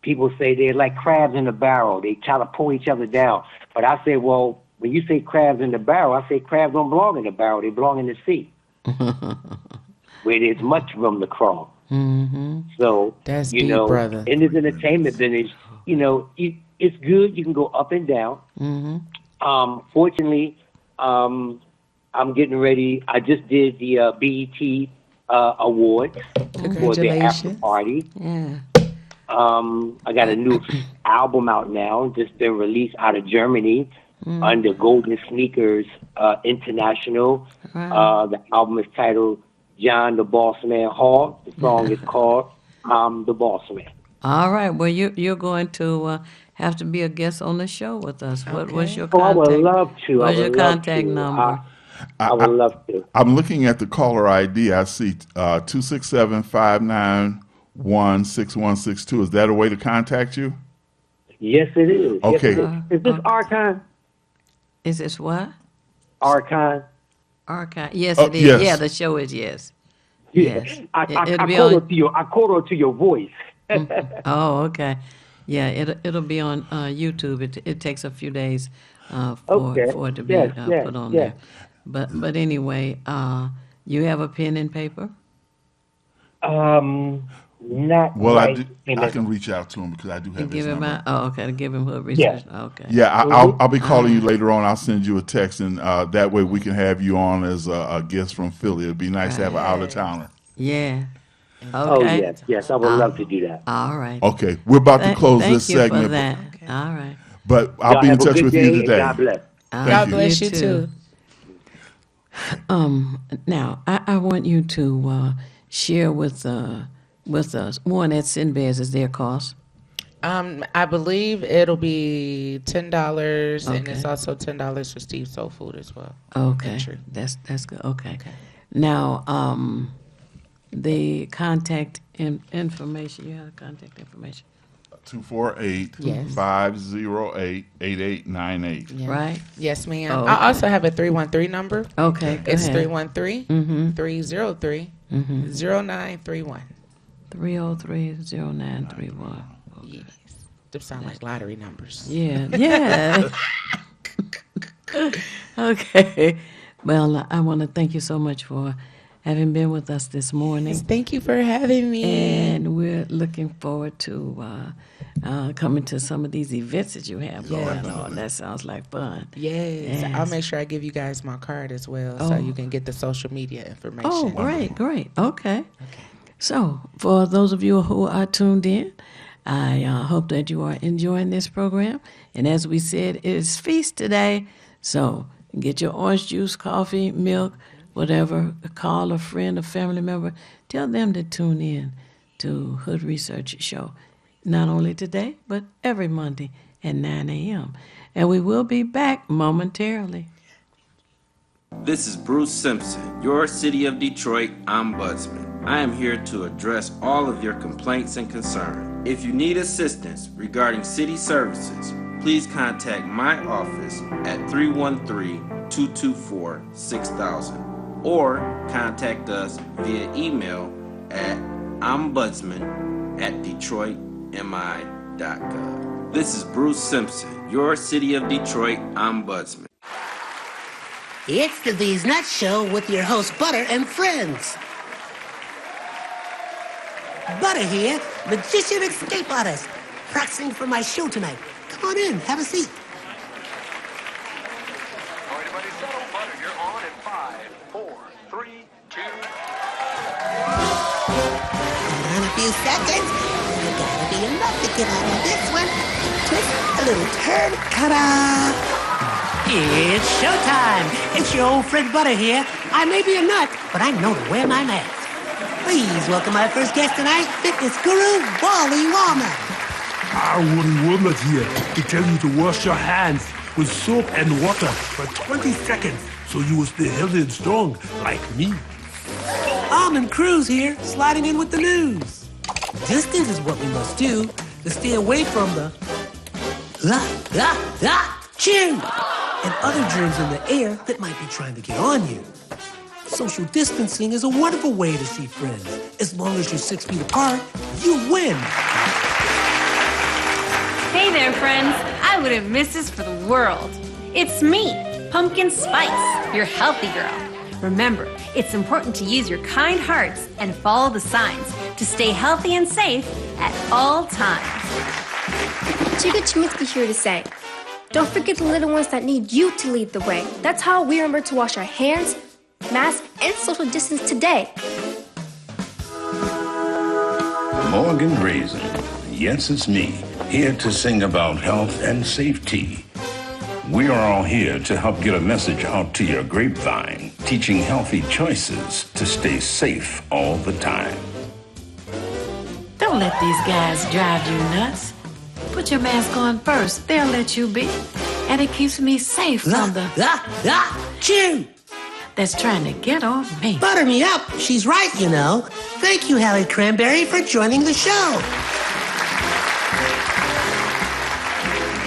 people say they're like crabs in a barrel. They try to pull each other down. But I say, well, when you say crabs in the barrel, I say crabs don't belong in the barrel. They belong in the sea, where there's much room to crawl. So, that's you deep, know, brother. in this entertainment business, you know, it's good. You can go up and down. Fortunately, I'm getting ready. I just did the BET Awards for the after party. I got a new album out now, just been released out of Germany under Golden Sneakers International. The album is titled John the Boss Man Hall. The song is called I'm the Boss Man. All right. Well, you're going to have to be a guest on the show with us. What's your contact? I would love to. What's your contact number? I would love to. I'm looking at the caller ID. I see 267-591-6162. Is that a way to contact you? Yes, it is. Okay. Yes, it is. Is this Archon? Is this what? Archon. Archon. Yes, it is. Yes. Yeah, the show is yes. Yeah. Yes. I It'll be caught on. on to your, I caught on to your voice. Oh, okay. Yeah, it'll be on YouTube. It takes a few days for it to be put on there. But anyway, you have a pen and paper? Not Well, right. I can reach out to him because I do have his Give him number. to give him a research. Okay. Yeah, I'll be calling you later on. I'll send you a text, and that way we can have you on as a guest from Philly. It'd be nice to have an out-of-towner. Yeah. Okay. Oh, yes, I would love to do that. All right. Okay, we're about to close this Thank you segment. for that. All right. But I'll be in touch with you today. God bless. God bless you too. Now, I want you to share with us one at Sinbad's is their cost. I believe it'll be $10, and it's also $10 for Steve's Soul Food as well. Okay, Entry. that's good. Okay. Now, the contact information. You have the contact information. 248-508-8898. Yeah. Right? Yes, ma'am. Oh, I also have a 313 number. Okay, go It's ahead. 313-303-0931. 303-0931. Yes. Them sound like lottery numbers. Yeah, yeah. Okay. Well, I want to thank you so much for having been with us this morning. Thank you for having me. And we're we're looking forward to coming to some of these events that you have going on. That sounds like fun. Yes. I'll make sure I give you guys my card as well so you can get the social media information. Oh, great. Okay. So, for those of you who are tuned in, I hope that you are enjoying this program. And as we said, it is feast today. So, get your orange juice, coffee, milk, whatever. Call a friend, a family member. Tell them to tune in to Hood Research Show. Not only today, but every Monday at 9 a.m. And we will be back momentarily. This is Bruce Simpson, your City of Detroit ombudsman. I am here to address all of your complaints and concerns. If you need assistance regarding city services, please contact my office at 313-224-6000 or contact us via email at ombudsman@detroitmi.gov. This is Bruce Simpson, your City of Detroit ombudsman. It's the These Nuts Show with your host, Butter and friends. Butter here, magician escape artist, practicing for my show tonight. Come on in, have a seat. All right, everybody settle. Butter, you're on in 5, 4, 3, 2. In a few seconds, there gotta be enough to get out of this one. Twist a little turn, ta-da! It's showtime. It's your old friend Butter here. I may be a nut, but I know to wear my mask. Please welcome my first guest tonight, fitness guru, Wally Wallman. Our Woody Woodland here to tell you to wash your hands with soap and water for 20 seconds so you will stay healthy and strong like me. Almond Cruz here, sliding in with the news. Distance is what we must do to stay away from the chew and other germs in the air that might be trying to get on you. Social distancing is a wonderful way to see friends. As long as you're 6 feet apart, you win. Hey there, friends. I wouldn't miss this for the world. It's me, Pumpkin Spice, your healthy girl. Remember, it's important to use your kind hearts and follow the signs to stay healthy and safe at all times. Chica Chiminsky here to say, don't forget the little ones that need you to lead the way. That's how we remember to wash our hands, mask, and social distance today. Morgan Raisin. Yes, it's me, here to sing about health and safety. We are all here to help get a message out to your grapevine, teaching healthy choices to stay safe all the time. Don't let these guys drive you nuts. Put your mask on first. They'll let you be. And it keeps me safe from the chew that's trying to get on me. Butter me up. She's right, you know. Thank you, Hallie Cranberry, for joining the show.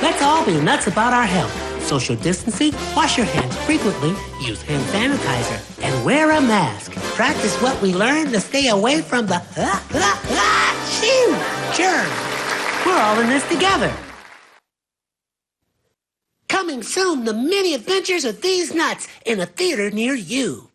Let's all be nuts about our health. Social distancing, wash your hands frequently, use hand sanitizer, and wear a mask. Practice what we learned to stay away from the germs. We're all in this together. Coming soon, the many adventures of these nuts in a theater near you.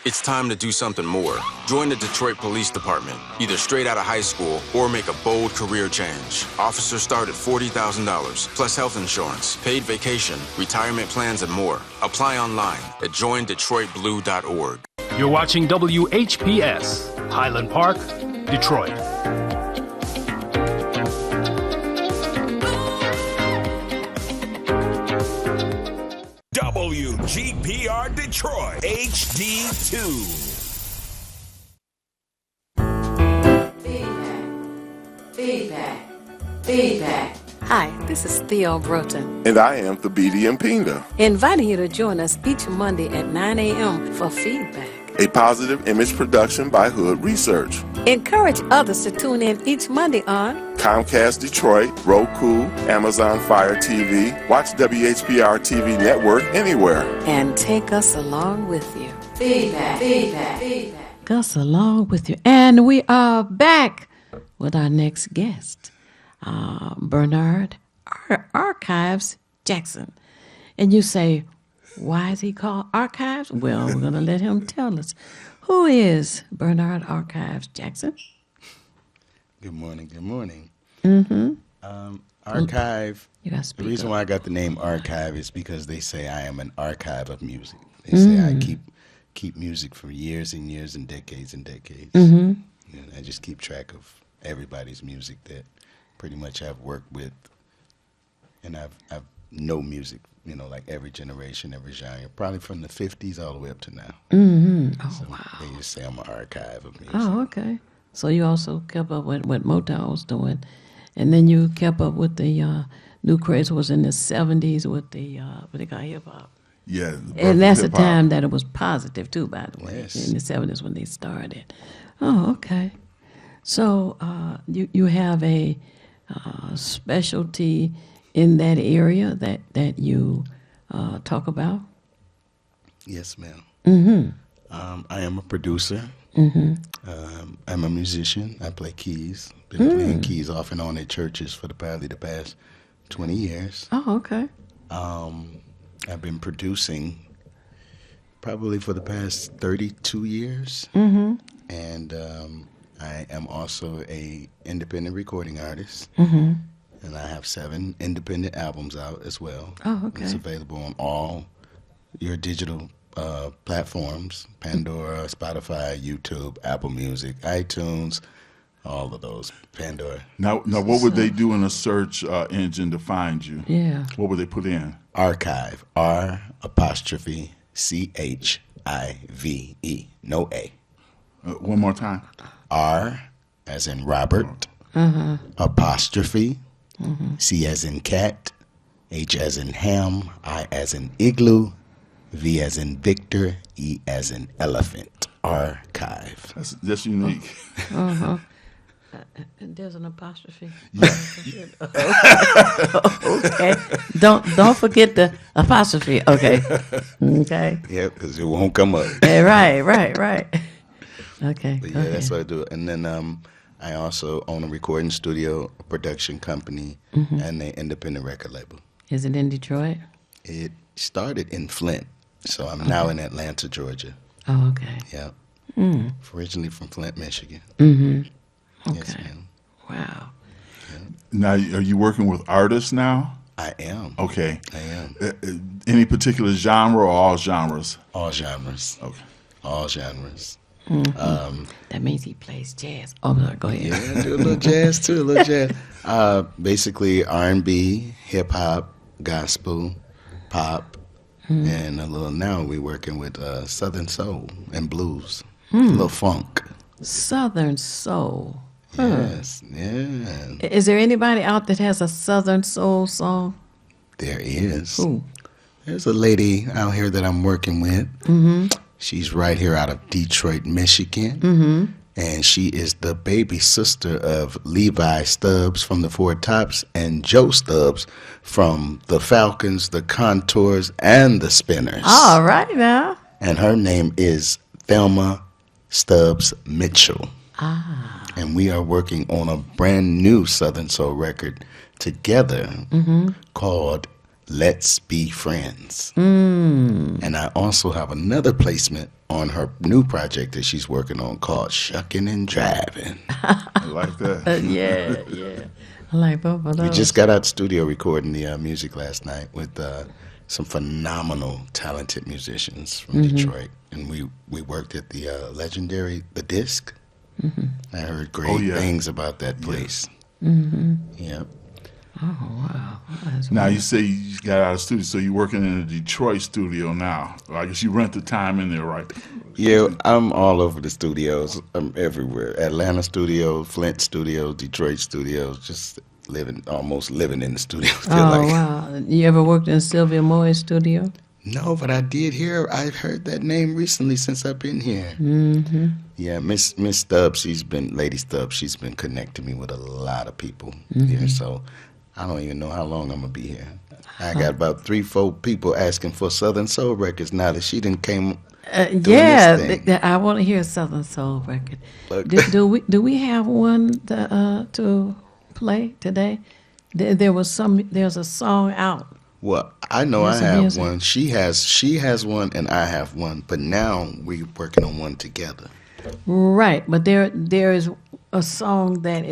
It's time to do something more. Join the Detroit Police Department, either straight out of high school or make a bold career change. Officers start at $40,000, plus health insurance, paid vacation, retirement plans, and more. Apply online at joindetroitblue.org. You're watching WHPS, Highland Park, Detroit. WGPR Detroit HD2. Feedback. Hi, this is Theo Broughton, And I am Thabiti Mpinga, inviting you to join us each Monday at 9 a.m. for feedback. a positive image production by Hood Research. Encourage others to tune in each Monday on Comcast Detroit, Roku, Amazon Fire TV. Watch WHPR TV Network anywhere. and take us along with you. Feedback. Us along with you. And we are back with our next guest, Bernard Archives Jackson. And you say, why is he called Archives? Well, we're going to let him tell us Who is Bernard Archives Jackson? Good morning. Good morning. Mm-hmm. Archive. You gotta The speak reason up. why I got the name Archive is because they say I am an archive of music. They say I keep music for years and years and decades and decades. Mm-hmm. And I just keep track of everybody's music that pretty much I've worked with, and I've know music, like every generation, every genre, probably from the 50s all the way up to now. Mm-hmm. Oh, So wow. they just say I'm an archive of music. Oh, okay. So you also kept up with what Motown was doing, and then you kept up with the new craze was in the 70s with the what they call hip hop. Yeah. the birth And that's of the hip-hop. time that it was positive too, by the way, Yes. in the 70s when they started. Oh, okay. So you have a specialty in that area that you talk about? Yes, ma'am. Mm-hmm. I am a producer. Mm-hmm. I'm a musician. I play keys. Been playing keys off and on at churches for probably the past 20 years. Oh, okay. I've been producing probably for the past 32 years. Mm-hmm. And I am also a independent recording artist. Mm-hmm. And I have 7 independent albums out as well. Oh, okay. It's available on all your digital platforms: Pandora, Spotify, YouTube, Apple Music, iTunes, all of those. Pandora. Now, what would they do in a search engine to find you? Yeah. What would they put in? Archive. R''CHIVE. No A. One more time. R as in Robert. Uh-huh. Apostrophe. C as in cat. H as in ham. I as in igloo. V as in Victor. E as in elephant. Archive. That's unique. Uh-huh. There's an apostrophe. Yeah. Okay. Don't forget the apostrophe. Okay. Okay. Yeah, because it won't come up. Yeah, right. Okay. But go yeah, that's ahead. what I do. And then I also own a recording studio, a production company, and an independent record label. Is it in Detroit? It started in Flint, so I'm now in Atlanta, Georgia. Oh, okay. Yeah. Mm. Originally from Flint, Michigan. Mm-hmm. Okay. Yes, ma'am. Wow. Now, are you working with artists now? I am. Okay. I am. Any particular genre or all genres? All genres. Okay. All genres. Mm-hmm. That means he plays jazz. Oh, no, go ahead. Yeah, I do a little jazz too, a little jazz. Basically R&B, hip hop, gospel, pop, and a little. Now we're working with Southern soul and blues, a little funk. Southern soul. Yes, yeah. Is there anybody out that has a Southern soul song? There is. Who? There's a lady out here that I'm working with. Mm-hmm. She's right here out of Detroit, Michigan. Mm-hmm. And she is the baby sister of Levi Stubbs from the Four Tops and Joe Stubbs from the Falcons, the Contours, and the Spinners. All right now. And her name is Thelma Stubbs Mitchell. Ah. And we are working on a brand new Southern Soul record together called Let's Be Friends. And I also have another placement on her new project that she's working on called Shucking and Driving. I like that. Yeah. I like both of those. We just got out the studio recording the music last night with some phenomenal, talented musicians from Detroit. And we worked at the legendary The Disc. I heard great things about that place. Yep. Oh, wow. That's Now, weird. you say you got out of the studio, so you're working in a Detroit studio now. I guess you rent the time in there, right? Yeah, I'm all over the studios. I'm everywhere. Atlanta studios, Flint studios, Detroit studios, just almost living in the studio. Oh, wow. You ever worked in Sylvia Moy's studio? No, but I did hear. I've heard that name recently since I've been here. Mm-hmm. Yeah, Miss Stubbs, Lady Stubbs, she's been connecting me with a lot of people here. So I don't even know how long I'm gonna be here. I got about 3-4 people asking for Southern Soul records now that she didn't came. doing this thing. I want to hear a Southern Soul record. Look. Do we have one to play today? There's a song out Well, I know Here's I some have music. one. She has one, and I have one. But now we're working on one together. Right, but there is a song that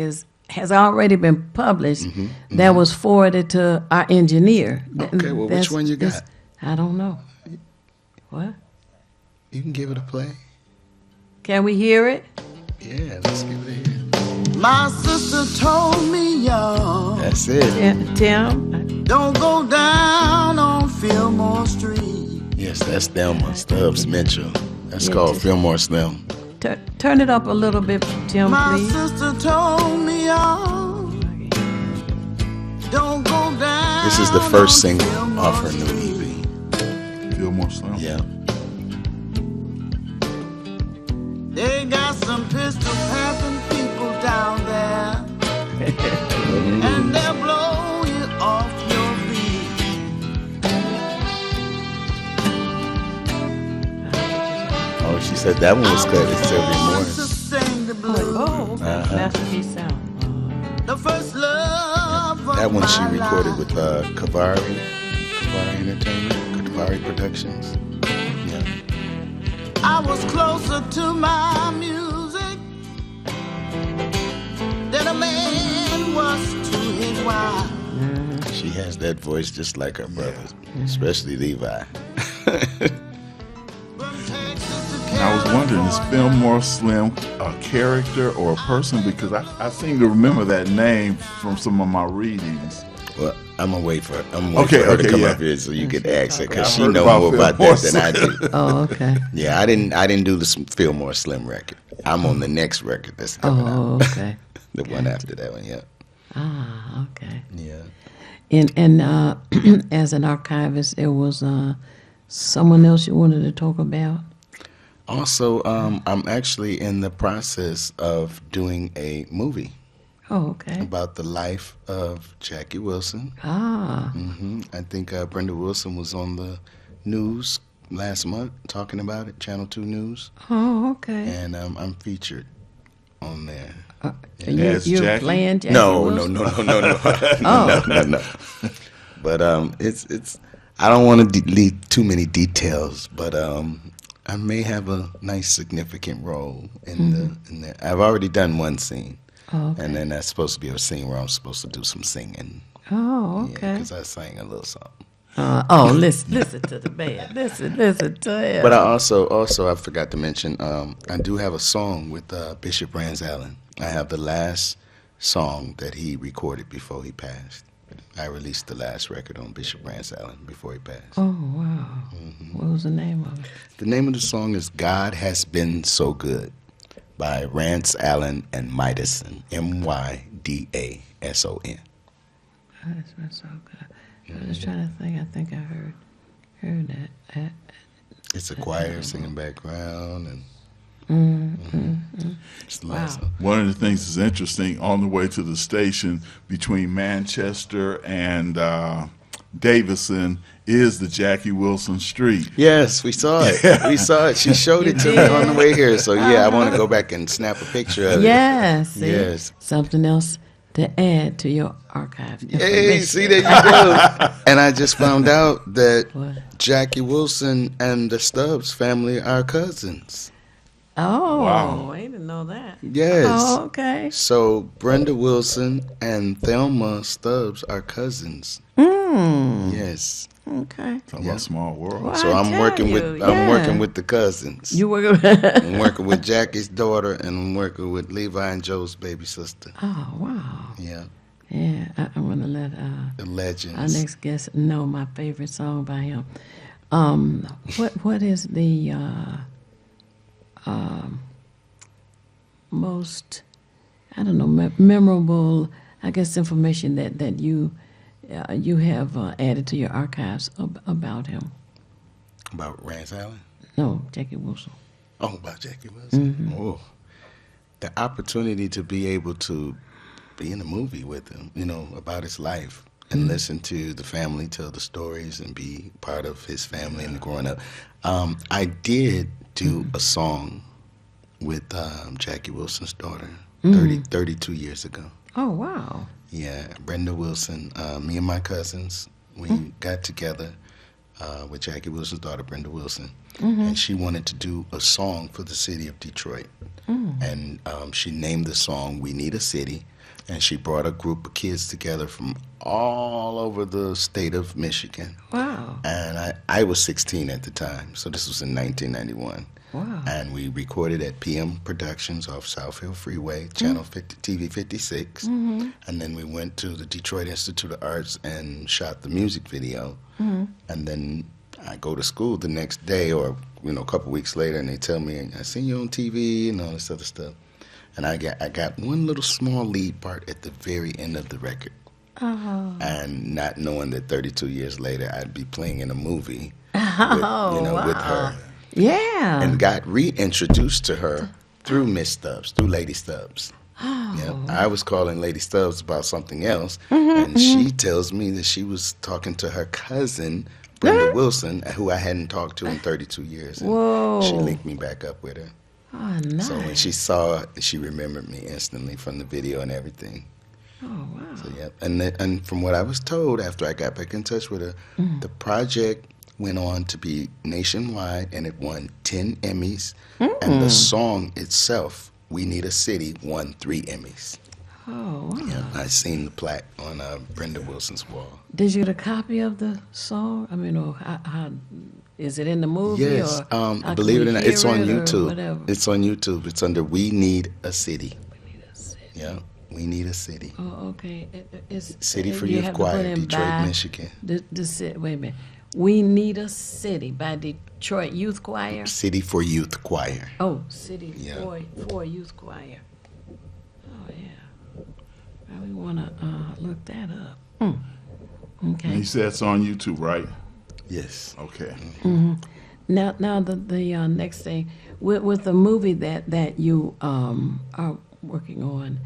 has already been published that was forwarded to our engineer. Okay, well, which one you got? I don't know. What? You can give it a play. Can we hear it? Yeah, let's give it a hear. My sister told me, y'all. That's it. Tim? Don't go down on Fillmore Street. Yes, that's Thelma Stubbs Mitchell. That's called Fillmore Slim. Turn it up a little bit, Tim, My please. sister told me, y'all. Don't go down. This is the first single off her new EP. Fillmore Slim. Yeah. They got some pistol passing people down there. And they'll blow you off your feet. Oh, she said that one was cut. It's Sylvia Morris. Sing the blues. Oh, Masterpiece Sound. The first love of That one she my recorded life. with Kavari Entertainment, Kavari Productions. Yeah. I was closer to my music than a man was to his wife. She has that voice just like her brothers, especially Levi. And I was wondering, is Fillmore Slim a character or a person? Because I seem to remember that name from some of my readings. Well, I'm gonna wait for her to come up here so you can ask her, because she know more about that than I do. Oh, okay. Yeah, I didn't do the Fillmore Slim record. I'm on the next record that's coming out. Okay. The one after that one, yeah. Ah, okay. Yeah. And as an archivist, there was someone else you wanted to talk about? Also, I'm actually in the process of doing a movie. Oh, okay. About the life of Jackie Wilson. Ah. I think Brenda Wilson was on the news last month talking about it, Channel 2 News. Oh, okay. And I'm featured on there. You're playing Jackie No. Wilson? Oh. No. But it's I don't want to leave too many details, but I may have a nice significant role in the. I've already done one scene. Oh, okay. And then that's supposed to be a scene where I'm supposed to do some singing. Oh, okay. Because I sang a little something. Listen to the band. Listen to him. But I also I forgot to mention, I do have a song with Bishop Rance Allen. I have the last song that he recorded before he passed. I released the last record on Bishop Rance Allen before he passed. Oh, wow. What was the name of it? The name of the song is God Has Been So Good by Rance Allen and Mydason, Mydason. God has been so good. I was trying to think. I think I heard that. It's a choir singing background and. It's the last one. One of the things that's interesting on the way to the station between Manchester and Davison is the Jackie Wilson Street. Yes, we saw it. We saw it. She showed it to me on the way here. So I want to go back and snap a picture of it. Yes. Yes. Something else to add to your archive. Hey, see, there you go. And I just found out that Jackie Wilson and the Stubbs family are cousins. Oh, Wow. I didn't know that. Yes. Oh, okay. So Brenda Wilson and Thelma Stubbs are cousins. Yes. Okay. Talking about small world. Well, So I'm working with the cousins. You working? I'm working with Jackie's daughter, and I'm working with Levi and Joe's baby sister. Oh, wow. Yeah. Yeah, I want to let the legends. our next guest know my favorite song by him. What is the most, I don't know, memorable, I guess, information that you have added to your archives about him? About Rance Allen? No, Jackie Wilson. Oh, about Jackie Wilson. Oh, the opportunity to be able to be in a movie with him, about his life, and listen to the family tell the stories and be part of his family and growing up. I did do a song with Jackie Wilson's daughter 32 years ago. Oh, wow. Yeah, Brenda Wilson, me and my cousins, We got together with Jackie Wilson's daughter, Brenda Wilson, Mhm. and she wanted to do a song for the city of Detroit. And she named the song "We Need a City," and she brought a group of kids together from all over the state of Michigan. Wow. And I was 16 at the time, so this was in 1991. Wow. And we recorded at PM Productions off Southfield Freeway, Channel 50, TV 56. Mhm. And then we went to the Detroit Institute of Arts and shot the music video. Mhm. And then I go to school the next day or, a couple weeks later, and they tell me, I seen you on TV and all this other stuff. And I got one little small lead part at the very end of the record. Oh. And not knowing that 32 years later I'd be playing in a movie Oh, with wow. her. Yeah. And got reintroduced to her through Miss Stubbs, through Lady Stubbs. Oh. Yeah, I was calling Lady Stubbs about something else, Mhm, and she tells me that she was talking to her cousin, Brenda Wilson, who I hadn't talked to in 32 years. And Whoa. she linked me back up with her. Oh, nice. So when she saw it, she remembered me instantly from the video and everything. Oh, wow. So, yep. And from what I was told after I got back in touch with her, the project went on to be nationwide, and it won 10 Emmys. And the song itself, "We Need a City," won 3 Emmys. Oh, wow. Yeah, I seen the plaque on Brenda Wilson's wall. Did you get a copy of the song? I mean, or how is it in the movie? Yes, or how can believe it we or not, hear it's on it or YouTube. whatever? It's on YouTube. It's under "We Need a City." Yeah, "We Need a City." Oh, okay. City for you Youth have to put Choir, in Detroit, by Michigan. Wait a minute. "We Need a City" by Detroit Youth Choir. City for Youth Choir. Oh, City Yeah. for Youth Choir. Oh, yeah. Well, we want to look that up. Okay. And you said it's on YouTube, right? Yes. Okay. hmm Now the next thing with the movie that you are working on,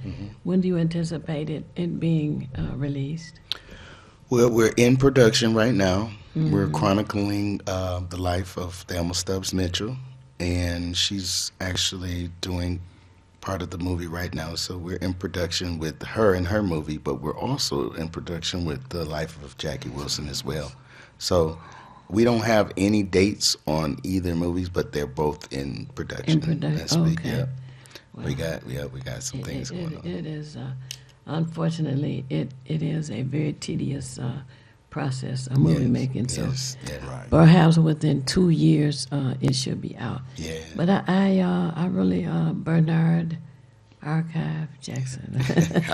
when do you anticipate it being released? Well, we're in production right now. We're chronicling the life of Thelma Stubbs Mitchell, and she's actually doing part of the movie right now. So we're in production with her and her movie, but we're also in production with the life of Jackie Wilson as well. So we don't have any dates on either movies, but they're both in production. That's big, okay. yeah. Well, we got some things going on. It is, unfortunately, it is a very tedious process of movie making. So perhaps within 2 years, it should be out. Yeah. But I really Bernard Archive Jackson.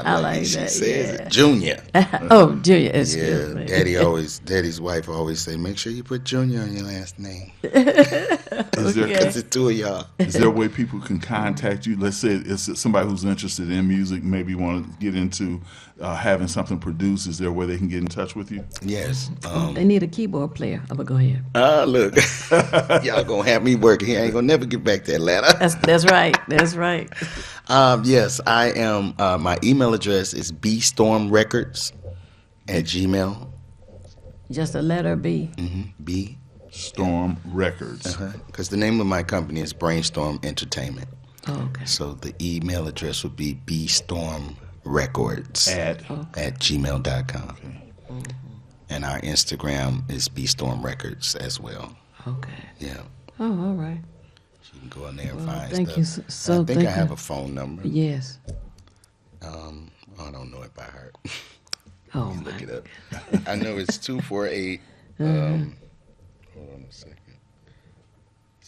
I like she that. says Yeah. it. Junior. Oh, Junior. Excuse me. Daddy's wife always say, make sure you put Junior on your last name. Is there, Because it's 2 of y'all. Is there a way people can contact you? Let's say it's somebody who's interested in music, maybe want to get into having something produced. Is there a way they can get in touch with you? Yes. They need a keyboard player. I'm gonna go ahead. Look, y'all gonna have me working here. I ain't gonna never get back to Atlanta. That's right. That's right. Yes, I am. My email address is bstormrecords@gmail. Just a letter B. B. Storm Records. Because the name of my company is Brainstorm Entertainment. Oh, okay. So the email address would be bstormrecords at gmail.com. Okay. And our Instagram is bstormrecords as well. Okay. Yeah. Oh, all right. You can go in there and Well, find thank stuff. you so- I think thank I have you. a phone number. Yes. I don't know it by heart. Oh, Let me look it up. I know it's 248. Hold on a second.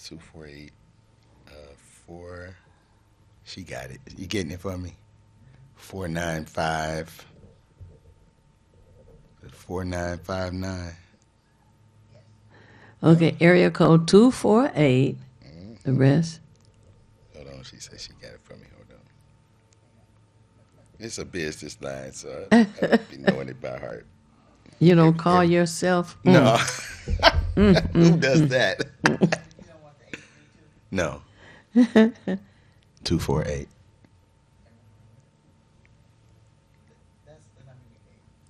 248. 4. She got it. You getting it for me? 495. 4959. Okay, area code 248. The rest. Hold on, she said she got it for me. Hold on. It's a business line, so I be knowing it by heart. You don't call yourself? No. Who does that? No. 248.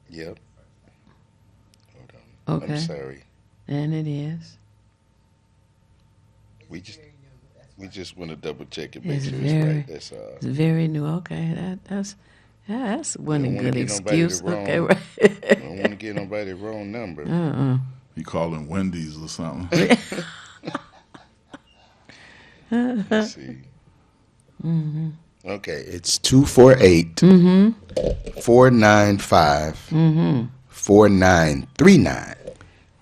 Yep. Hold on. Okay. I'm sorry. And it is. We just want to double check and make It's sure very, it's right. That's all. It's very new. Okay, that's Yeah, that's one Don't wanna good get nobody excuse. the wrong- Okay, right. Don't want to get nobody the wrong number. You calling Wendy's or something? Let's see. Mm-hmm. Okay, it's 248 495 4939.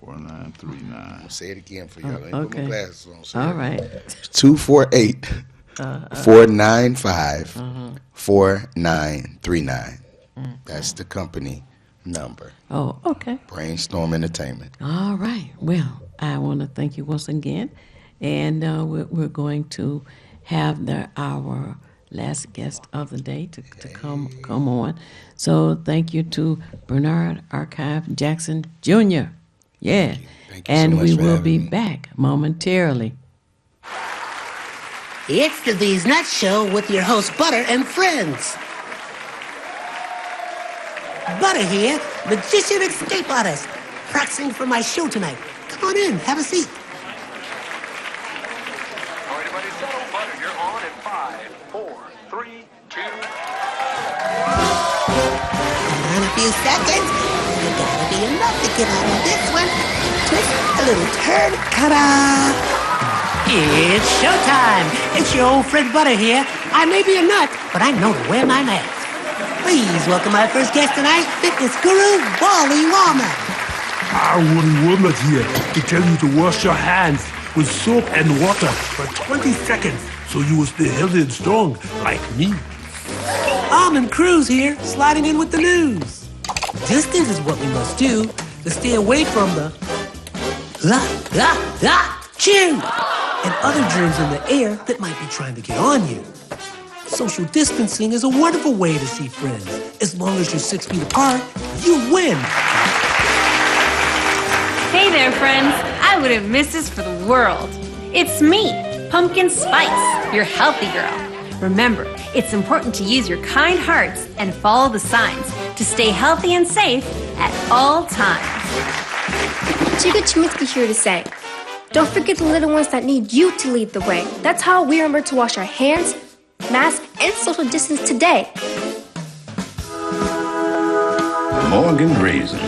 4939. Say it again for y'all. I ain't put okay. my glasses on. Say All it. right. 248 495 4939. That's the company number. Oh, okay. Brainstorm Entertainment. All right. Well, I want to thank you once again. And we're going to have our last guest of the day to come on. So thank you to Bernard Archive Jackson Jr. Yeah. Thank you and so much we for will having be me. back momentarily. It's the These Nuts Show with your host, Butter and friends. Butter here, magician escape artist, practicing for my show tonight. Come on in, have a seat. All right, everybody settle. Butter, you're on in 5, 4, 3, 2. In a few seconds, you gotta be enough to get out of this one. Twist a little turn, ta-da! It's showtime. It's your old friend Butter here. I may be a nut, but I know to wear my mask. Please welcome our first guest tonight, fitness guru Wally Wallman. Wally Womack here to tell you to wash your hands with soap and water for 20 seconds so you will stay healthy and strong like me. Almond Cruz here, sliding in with the news. Distance is what we must do to stay away from the chew and other germs in the air that might be trying to get on you. Social distancing is a wonderful way to see friends. As long as you're 6 feet apart, you win. Hey there, friends. I wouldn't miss this for the world. It's me, Pumpkin Spice, your healthy girl. Remember, it's important to use your kind hearts and follow the signs to stay healthy and safe at all times. Chica Chiminsky here to say, don't forget the little ones that need you to lead the way. That's how we remember to wash our hands, mask, and social distance today. Morgan Raisin.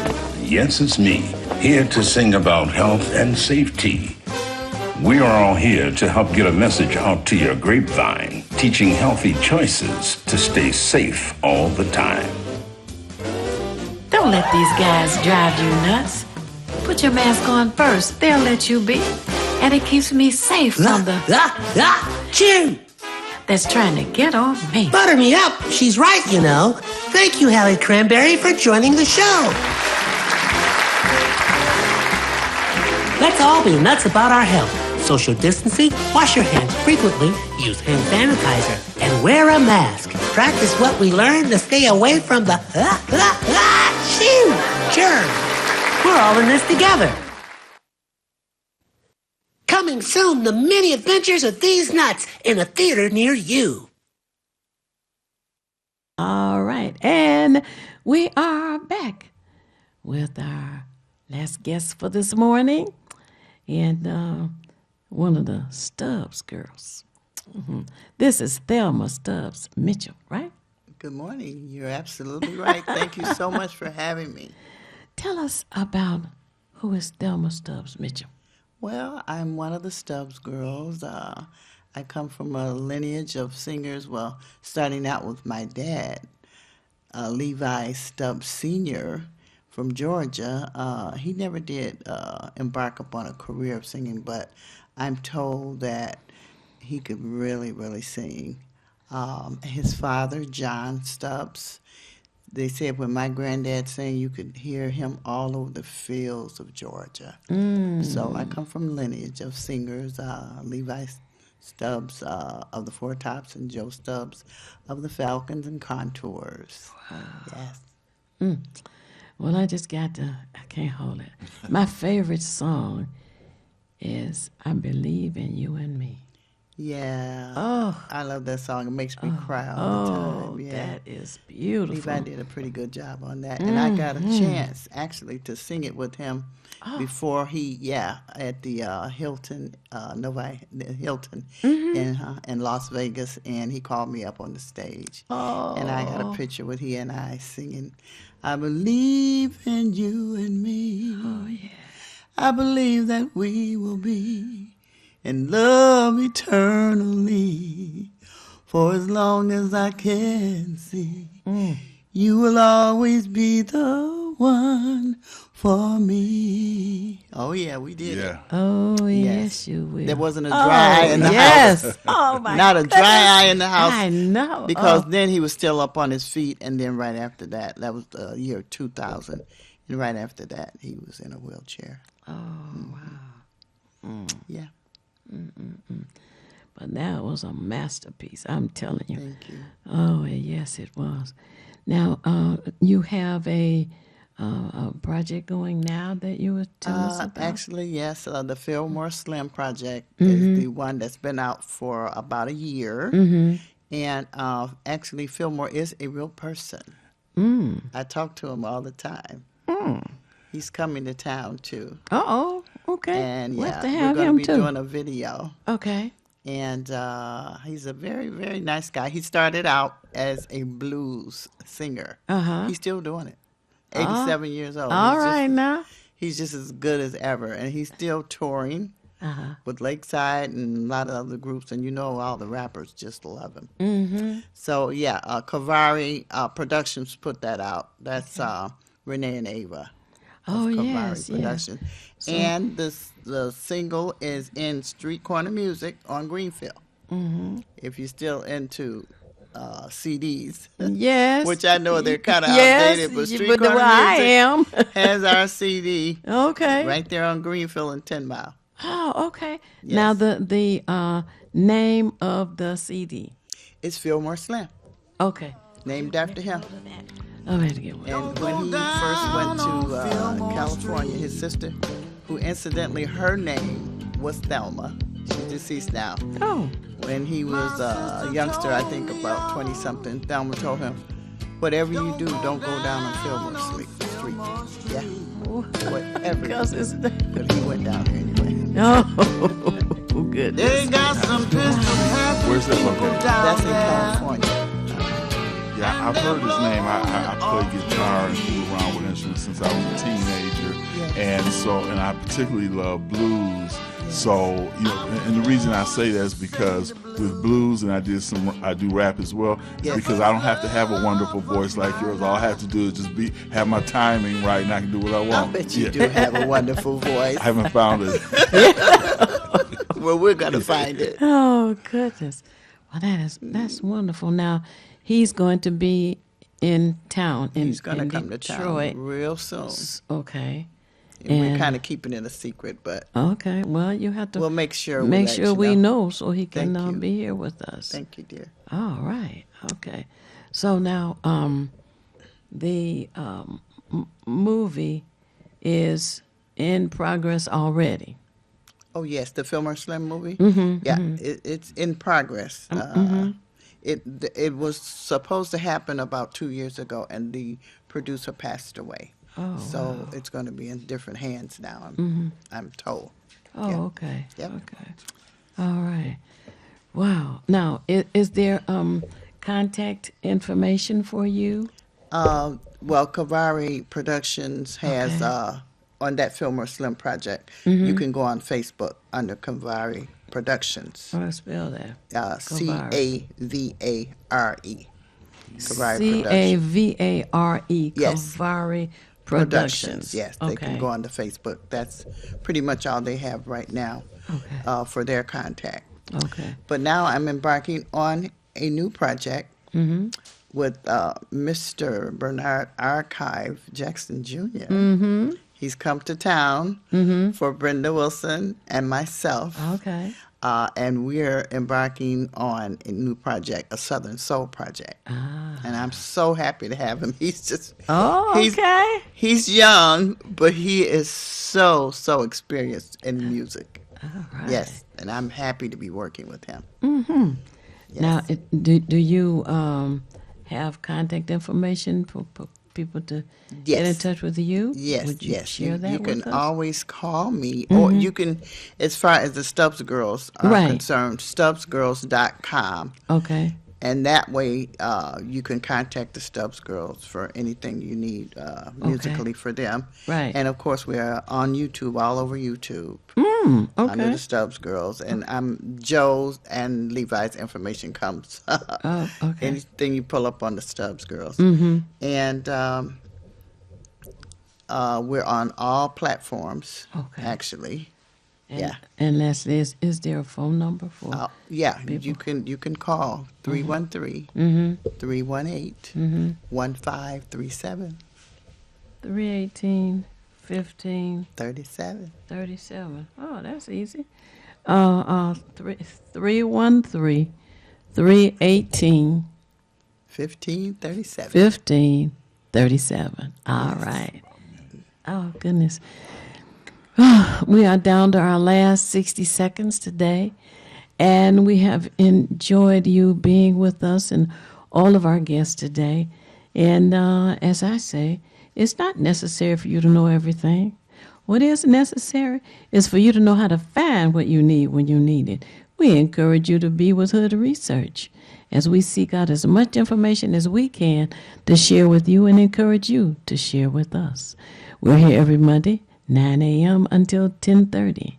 Yes, it's me, here to sing about health and safety. We are all here to help get a message out to your grapevine, teaching healthy choices to stay safe all the time. Don't let these guys drive you nuts. Put your mask on first. They'll let you be. And it keeps me safe from the chew that's trying to get on me. Butter me up. She's right, you know. Thank you, Hallie Cranberry, for joining the show. Let's all be nuts about our health. Social distancing, wash your hands frequently, use hand sanitizer, and wear a mask. Practice what we learned to stay away from the germs. We're all in this together. Coming soon, the many adventures of these nuts in a theater near you. All right. And we are back with our last guest for this morning. And one of the Stubbs girls. This is Thelma Stubbs Mitchell, right? Good morning. You're absolutely right. Thank you so much for having me. Tell us about who is Thelma Stubbs Mitchell. Well, I'm one of the Stubbs girls. I come from a lineage of singers, well, starting out with my dad, Levi Stubbs Sr. from Georgia. He never did embark upon a career of singing, but I'm told that he could really, really sing. His father, John Stubbs, they said when my granddad sang, you could hear him all over the fields of Georgia. So I come from a lineage of singers, Levi Stubbs of the Four Tops and Joe Stubbs of the Falcons and Contours. Yes. Well, I can't hold it. My favorite song is I Believe in You and Me. Yeah. Oh. I love that song. It makes me cry all the time. Yeah. That is beautiful. Levi did a pretty good job on that. And I got a chance, actually, to sing it with him before he, at the Hilton, Hilton in Las Vegas. And he called me up on the stage. Oh. And I got a picture with he and I singing, I believe in you and me. Oh, yeah. I believe that we will be in love eternally. For as long as I can see, you will always be the one for me. Oh, yeah, we did it. Oh, yes, you will. There wasn't a dry eye in the house. Oh, my Not a goodness. dry eye in the house. I know. Because then he was still up on his feet, and then right after that, that was the year 2000, and right after that, he was in a wheelchair. Oh, wow. Yeah. But that was a masterpiece, I'm telling you. Thank you. Oh, yes, it was. Now, you have a project going now that you were telling us about? Actually, yes. The Fillmore Slim Project is the one that's been out for about a year. And actually, Fillmore is a real person. I talk to him all the time. He's coming to town, too. Uh-oh, okay. And, We'll have to we're have going to him, be too. doing a video. Okay. And he's a very, very nice guy. He started out as a blues singer. He's still doing it. 87 years old. All right, now. He's just as good as ever. And he's still touring with Lakeside and a lot of other groups. And you know all the rappers just love him. So, yeah, Kavari Productions put that out. That's Renee and Ava. Oh, Kavari yes, Production. So, And the single is in Street Corner Music on Greenfield. If you're still into CDs. Yes. Which I know they're kind of yes, outdated, but Street but Corner Music I am. has our CD. Okay. Right there on Greenfield and 10 Mile. Oh, okay. Yes. Now, the name of the CD? It's Fillmore Slim. Okay. Named after him. Oh, I had to get one. And when he first went to California, his sister, who incidentally, her name was Thelma. She's deceased now. Oh. When he was a youngster, I think about 20-something, Thelma told him, whatever you do, don't go down on Fillmore Street. Yeah. Whatever. But he went down there anyway. Oh, good. They got some pistol packing. Where's that located? That's in California. Yeah, I've heard his name. I play guitar and fool around with instruments since I was a teenager, and I particularly love blues. So and the reason I say that is because with blues, and I do rap as well, because I don't have to have a wonderful voice like yours. All I have to do is just have my timing right, and I can do what I want. I bet you do have a wonderful voice. I haven't found it. Well, we're gonna find it. Oh goodness! Well, that's wonderful. Now, he's going to be in town. He's going to come Detroit. to town real soon. Okay. And we're kind of keeping it a secret, but okay. Well, you have to. We'll make sure. We know so he can be here with us. Thank you, dear. All right. Okay. So now, the movie is in progress already. Oh yes, the Fillmore Slim movie. Yeah, it's in progress. It was supposed to happen about 2 years ago, and the producer passed away. Oh, so it's going to be in different hands now. I'm told. Oh, yeah. Okay. Yep. Okay. All right. Wow. Now, is there contact information for you? Well, Kavari Productions has on that Fillmore Slim project. You can go on Facebook under Kavari Productions. How do I spell that? Cavare. Cavare. Yes. Kavari Productions. Yes, they can go on to Facebook. That's pretty much all they have right now for their contact. Okay. But now I'm embarking on a new project with Mr. Bernard Archive Jackson Jr. He's come to town for Brenda Wilson and myself. Okay. And we're embarking on a new project, a Southern Soul project. And I'm so happy to have him. He's just he's young, but he is so experienced in music. Yes, and I'm happy to be working with him. Mm-hmm. Yes. Now, do you have contact information for people to get in touch with you? Yes, Would you yes. share that you with can us? always call me, or you can, as far as the Stubbs Girls are concerned, StubbsGirls.com. Okay. And that way, you can contact the Stubbs Girls for anything you need musically for them. Right. And of course, we are on YouTube, all over YouTube. Okay. Under the Stubbs Girls, and Joe's and Levi's information comes. Oh, okay. Anything you pull up on the Stubbs Girls. Mm-hmm. And we're on all platforms. Okay. And, Actually. And Leslie, is there a phone number for? You can call 313-318-1537. 318-1537. 37. Oh, that's easy. 313-318 1537. All right. Oh, goodness. We are down to our last 60 seconds today, and we have enjoyed you being with us and all of our guests today. And as I say, it's not necessary for you to know everything. What is necessary is for you to know how to find what you need when you need it. We encourage you to be with Hood Research as we seek out as much information as we can to share with you and encourage you to share with us. We're here every Monday, 9 a.m. until 10:30.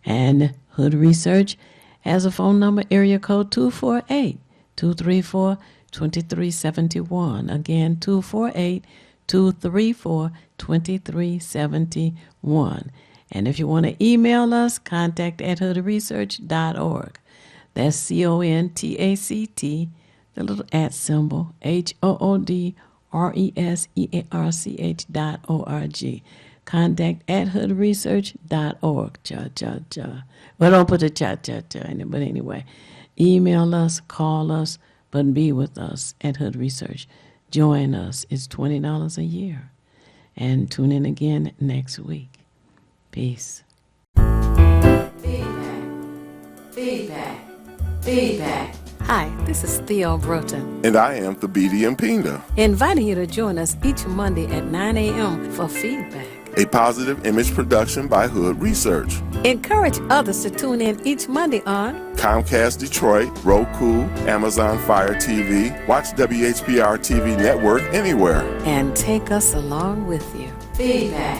And Hood Research has a phone number, area code 248-234-2371. Again, 248-234-2371. And if you want to email us, contact@hoodresearch.org. That's CONTACT, the little @ symbol, HOODRESEARCH.org. Contact@hoodresearch.org. Well, don't put the cha in it, but anyway, email us, call us, but be with us at Hood Research. Join us. It's $20 a year. And tune in again next week. Peace. Feedback. Hi, this is Theo Broughton, And I am Thabiti Mpinda, inviting you to join us each Monday at 9 a.m. for feedback. a positive image production by Hood Research. Encourage others to tune in each Monday on Comcast Detroit, Roku, Amazon Fire TV, watch WHPR TV Network anywhere. and take us along with you. Feedback.